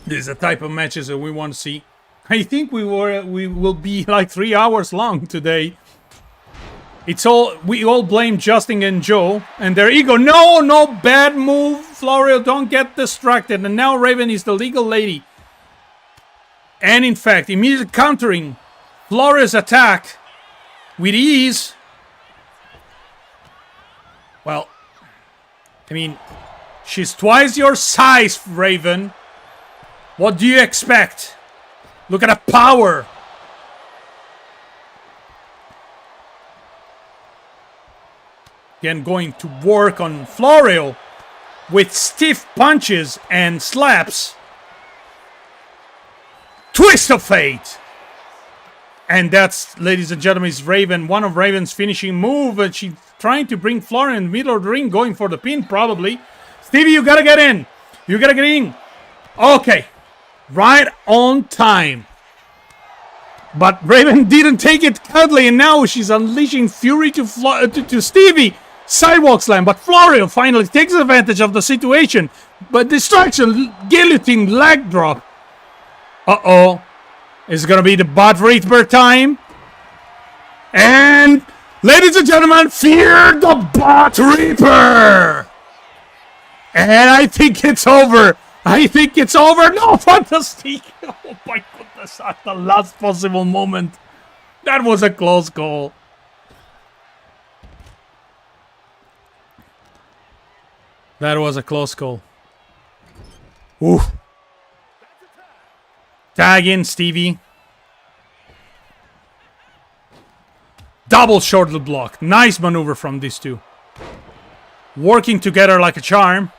This is the type of matches that we want to see. I think we will be like 3 hours long today. We all blame Justin and Joe and their ego. No bad move, Florio. Don't get distracted. And now Raven is the legal lady. And in fact, immediately countering Florio's attack with ease. Well, I mean, she's twice your size, Raven. What do you expect? Look at the power. Again, going to work on Florio with stiff punches and slaps. Twist of fate. And that's, ladies and gentlemen, is Raven. One of Raven's finishing move. And she's trying to bring Florio in the middle of the ring, going for the pin, probably. Stevie, you gotta get in. You gotta get in. Okay. Right on time. But Raven didn't take it cuddly, and now she's unleashing fury to Stevie. Sidewalk slam, but Florio finally takes advantage of the situation. But distraction, guillotine leg drop. Uh-oh. Is it going to be the butt reaper time? And, ladies and gentlemen, fear the butt reaper! And I think it's over. I think it's over. No, fantastic. Oh my goodness, at the last possible moment. That was a close call. That was a close call. Ooh. Tag in, Stevie. Double shoulder block. Nice maneuver from these two. Working together like a charm.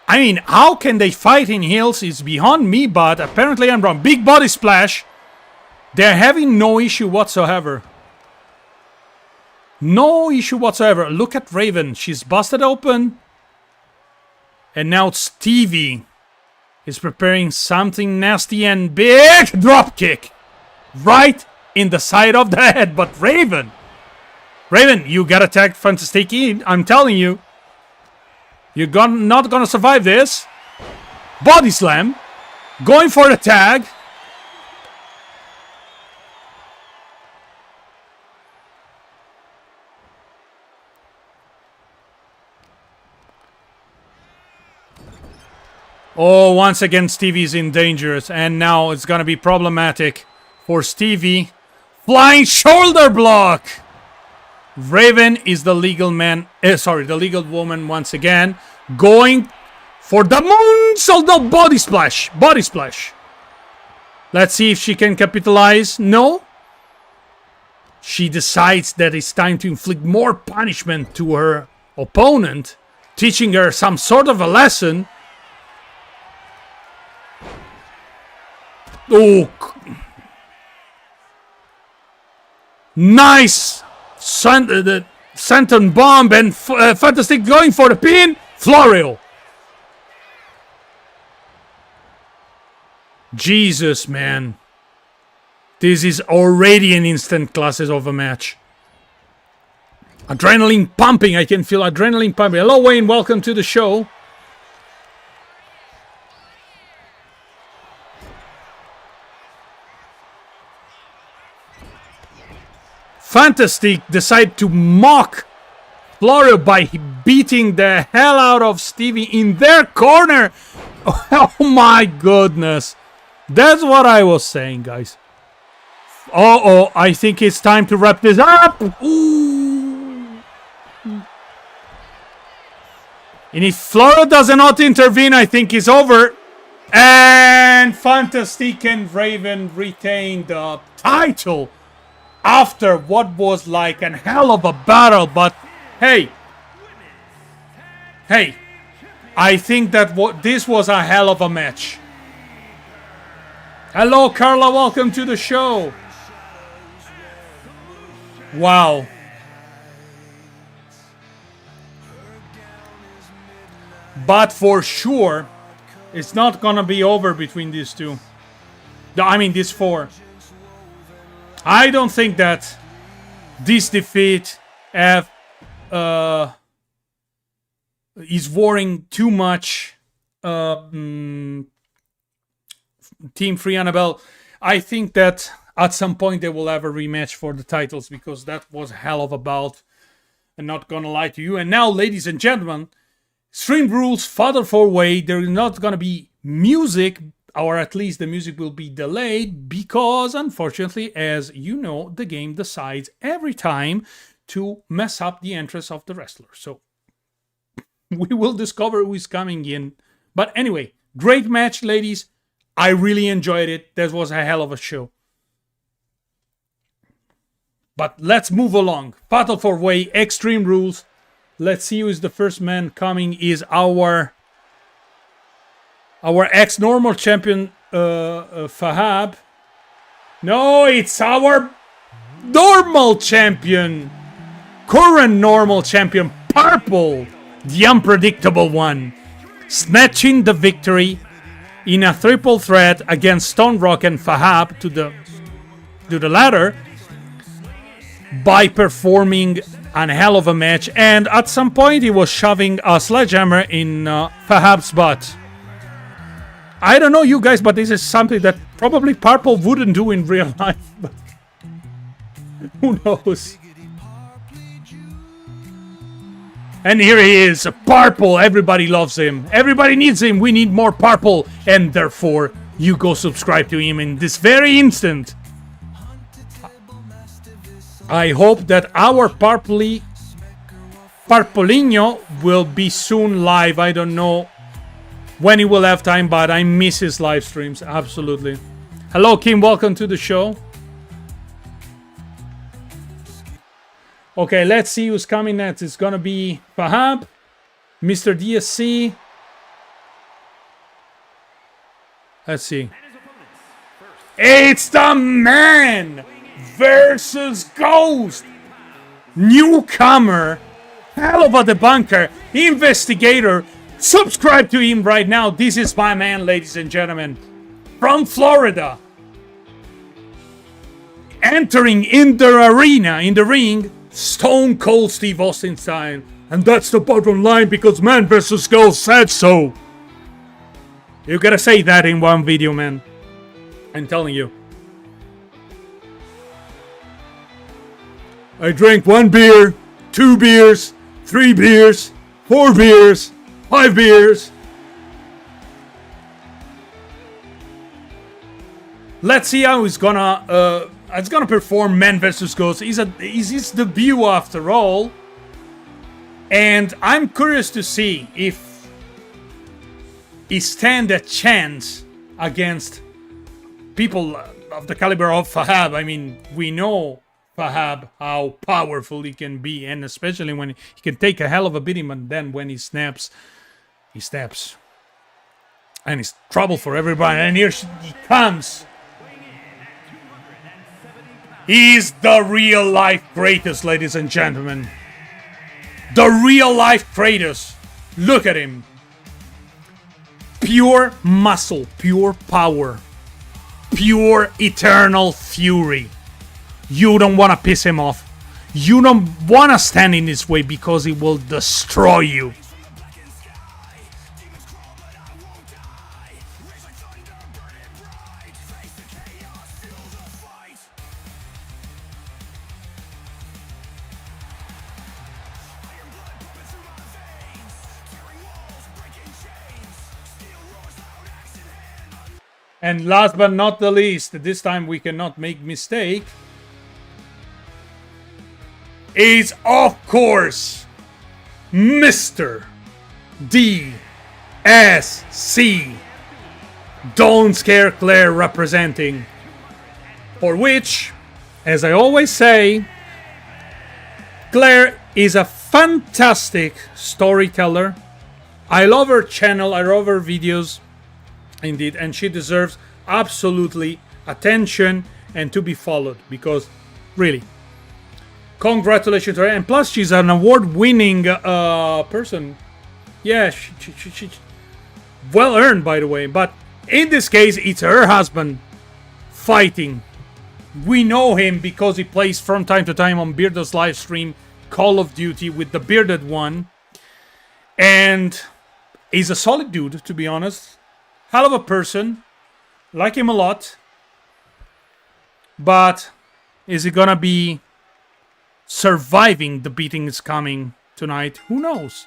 I mean, how can they fight in heels is beyond me, but apparently I'm wrong. Big body splash. They're having no issue whatsoever. No issue whatsoever. Look at Raven. She's busted open. And now Stevie is preparing something nasty and big. Drop kick. Right in the side of the head. But Raven, you gotta tag Fantastic. I'm telling you. You're not gonna survive this. Body slam. Going for the tag. Oh, once again Stevie's in danger. And now it's gonna be problematic for Stevie. Flying shoulder block. Raven is the legal man. The legal woman once again. Going for the moonsault. No, body splash. Body splash. Let's see if she can capitalize. No. She decides that it's time to inflict more punishment to her opponent, teaching her some sort of a lesson. Oh. Nice. The senton bomb and Fantastic going for the pin. Florio. Jesus, man. This is already an instant classes of a match. Adrenaline pumping. I can feel adrenaline pumping. Hello, Wayne. Welcome to the show. Fantastic decide to mock Florio by beating the hell out of Stevie in their corner. Oh my goodness. That's what I was saying, guys. Uh-oh, I think it's time to wrap this up. Ooh. And if Florio does not intervene, I think it's over. And Fantastic and Raven retain the title. After what was like a hell of a battle, but hey, I think that this was a hell of a match. Hello, Carla, welcome to the show. Wow. But for sure, it's not gonna be over between these two. I mean, these four. I don't think that this defeat is worrying too much Team 3 Annabel. I think that at some point they will have a rematch for the titles because that was a hell of a bout. I'm not gonna lie to you. And now, ladies and gentlemen, Stream Rules Fatal 4-Way. There is not gonna be music, or at least the music will be delayed because, unfortunately, as you know, the game decides every time to mess up the entrance of the wrestler. So we will discover who is coming in. But anyway, great match, ladies. I really enjoyed it. That was a hell of a show. But let's move along. Fatal 4-Way, Extreme Rules. Let's see who is the first man coming. Is our ex-normal champion, Fahab. No, it's our normal champion. Current normal champion, Purple. The unpredictable one. Snatching the victory in a triple threat against Stone Rock and Fahab to the ladder by performing a hell of a match. And at some point he was shoving a sledgehammer in Fahab's butt. I don't know you guys, but this is something that probably Purple wouldn't do in real life. But who knows? And here he is, Purple. Everybody loves him. Everybody needs him. We need more Purple. And therefore, you go subscribe to him in this very instant. I hope that our Purpleño will be soon live. I don't know when he will have time, but I miss his live streams. Absolutely. Hello, Kim. Welcome to the show. Okay, let's see who's coming next. It's gonna be Fahab, Mr. DSC. Let's see. It's the Man versus Ghost. Newcomer, hell of a debunker, investigator. Subscribe to him right now. This is my man, ladies and gentlemen. From Florida. Entering in the arena, in the ring, Stone Cold Steve Austin style. And that's the bottom line because Man vs. Ghost said so. You gotta say that in one video, man. I'm telling you. I drank 1 beer, 2 beers, 3 beers, 4 beers, 5 beers. Let's see how he's gonna perform Man vs. Ghost. Is his debut after all. And I'm curious to see if he stand a chance against people of the caliber of Fahab. I mean, we know Fahab, how powerful he can be, and especially when he can take a hell of a beating, but then when he snaps. And it's trouble for everybody. And here he comes. He's the real life Kratos, ladies and gentlemen. The real life Kratos. Look at him. Pure muscle, pure power, pure eternal fury. You don't want to piss him off. You don't want to stand in his way because he will destroy you. And last but not the least, this time we cannot make mistake, is of course Mr. DSC. Don't Scare Claire representing. For which, as I always say, Claire is a fantastic storyteller. I love her channel, I love her videos. Indeed, and she deserves absolutely attention and to be followed because, really, congratulations to her. And plus, she's an award-winning person. Yeah, she well earned, by the way. But in this case, it's her husband fighting. We know him because he plays from time to time on Bearded's live stream Call of Duty with the Bearded one, and he's a solid dude, to be honest. Hell of a person, like him a lot, but is he gonna be surviving the beatings coming tonight? Who knows?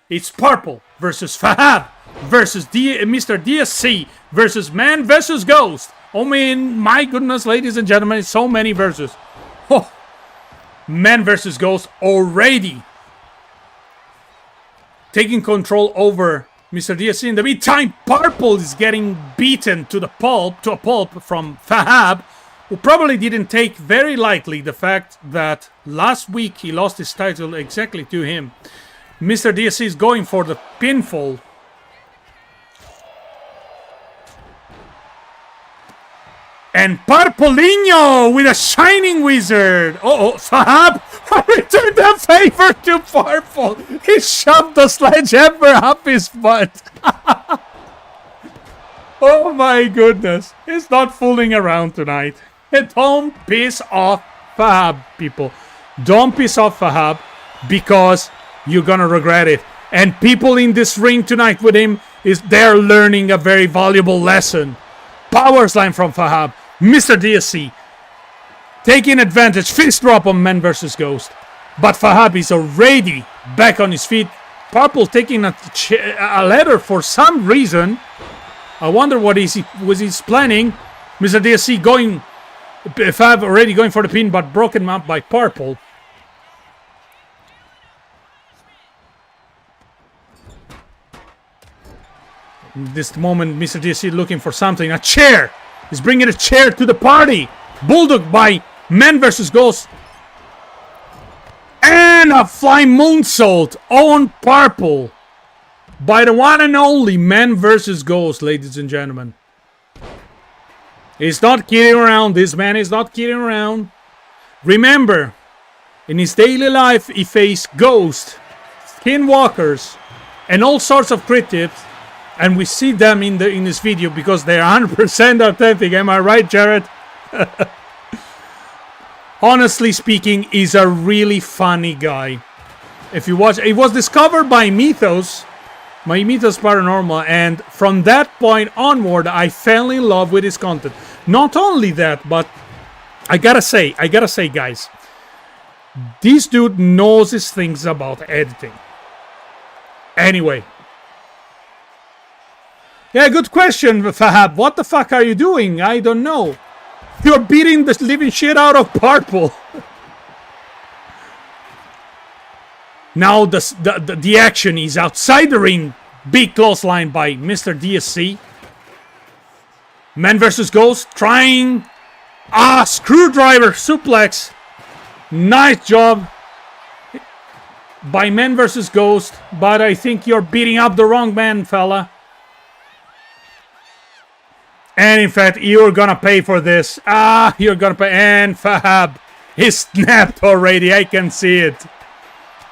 It's Purple versus Fahab versus Mr. DSC versus Man versus Ghost. I mean, my goodness, ladies and gentlemen, so many versus. Oh, Man versus Ghost already taking control over Mr. DSC. In the meantime, Purple is getting beaten to a pulp from Fahab, who probably didn't take very lightly the fact that last week he lost his title exactly to him. Mr. DSC is going for the pinfall. And Purpleño with a Shining Wizard. Fahab returned the favor to Purple. He shoved the sledgehammer up his butt. Oh my goodness. He's not fooling around tonight. Don't piss off Fahab, people. Don't piss off Fahab because you're gonna regret it. And people in this ring tonight with him, they're learning a very valuable lesson. Power slam from Fahab. Mr. DSC taking advantage, fist drop on Man vs. Ghost. But Fahab is already back on his feet. Purple taking a ladder for some reason. I wonder what was he planning. Mr. DSC going, Fab already going for the pin, but broken up by Purple. In this moment, Mr. DSC looking for something. A chair! He's bringing a chair to the party! Bulldog by Man vs. Ghost. And a flying moonsault on Purple. By the one and only Man vs. Ghost, ladies and gentlemen. He's not kidding around. This man is not kidding around. Remember, in his daily life, he faced ghosts, skinwalkers, and all sorts of cryptids. And we see them in this video because they are 100% authentic. Am I right, Jared? Honestly speaking, he's a really funny guy. If you watch, it was discovered by Mythos, my Mythos Paranormal, and from that point onward, I fell in love with his content. Not only that, but I gotta say, guys, this dude knows his things about editing. Anyway. Yeah, good question, Fahab. What the fuck are you doing? I don't know. You're beating the living shit out of Purple. Now the action is outside the ring. Big clothesline by Mr. DSC. Man vs. Ghost trying a screwdriver suplex. Nice job by Man vs. Ghost. But I think you're beating up the wrong man, fella. And in fact, you're gonna pay for this. You're gonna pay. And Fahab is snapped already. I can see it.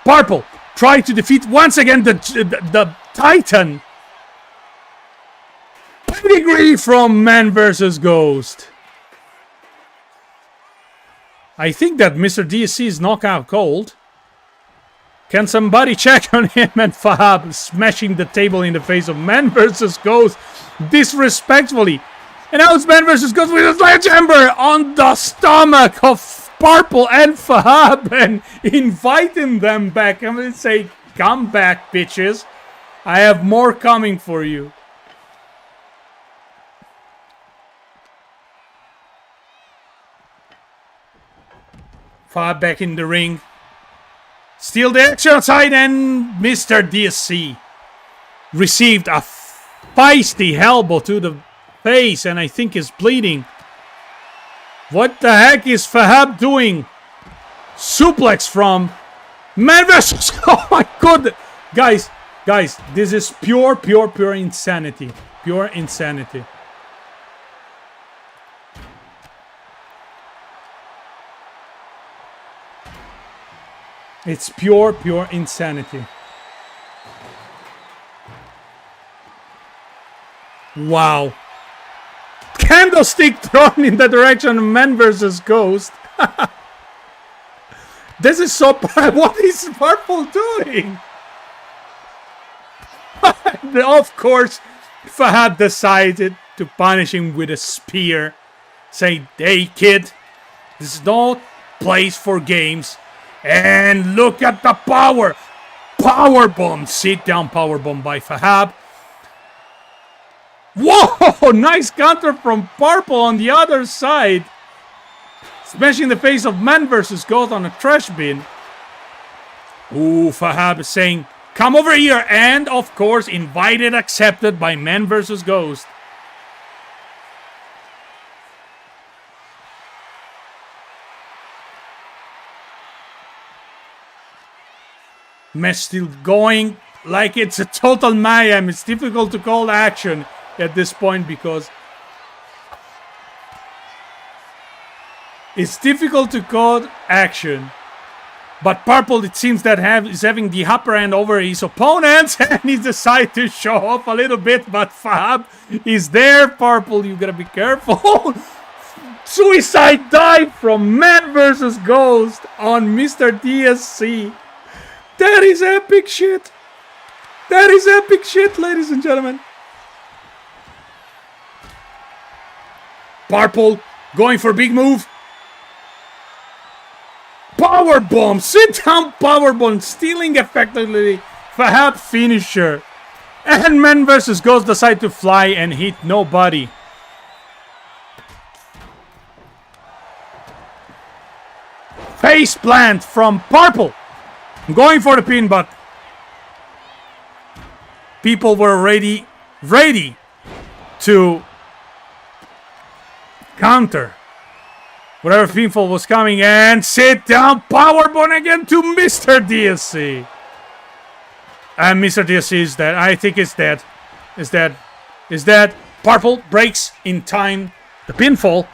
Purple try to defeat once again the Titan. Pedigree from Man vs. Ghost. I think that Mr. DSC is knockout cold. Can somebody check on him? And Fahab smashing the table in the face of Man vs. Ghost disrespectfully. And now it's Man vs. Ghost with a sledgehammer on the stomach of Purple and Fahab and inviting them back. I'm gonna say, come back, bitches. I have more coming for you. Fahab back in the ring. Still the action outside, and Mr. DSC received a feisty elbow to the face, and I think is bleeding. What the heck is Fahab doing? Suplex from Man vs. Oh my god, guys, this is pure insanity. Pure insanity. It's pure insanity. Wow. Candlestick thrown in the direction of Man vs. Ghost. This is so bad. What is Purple doing? Of course, Fahad decided to punish him with a spear. Say, hey kid, this is no place for games. And look at the power. Powerbomb. Sit down powerbomb by Fahab. Whoa! Nice counter from Purple on the other side. Smashing the face of Man vs. Ghost on a trash bin. Ooh, Fahab is saying, come over here. And, of course, invited, accepted by Man vs. Ghost. Match still going like it's a total mayhem. It's difficult to call action at this point because it's difficult to call action. But Purple, it seems that is having the upper hand over his opponents, and he decided to show off a little bit. But Fahab is there. Purple, you gotta be careful. Suicide dive from Man vs. Ghost on Mr. DSC. That is epic shit. That is epic shit, ladies and gentlemen. Purple going for a big move. Powerbomb! Sit down powerbomb! Stealing effectively Fahad finisher. And Men vs. Ghost decide to fly and hit nobody. Face plant from Purple. I'm going for the pin, but people were ready to counter whatever pinfall was coming. And sit down powerbomb again to Mr. DSC. And Mr. DSC is dead. I think it's dead. Is dead. Purple breaks in time the pinfall.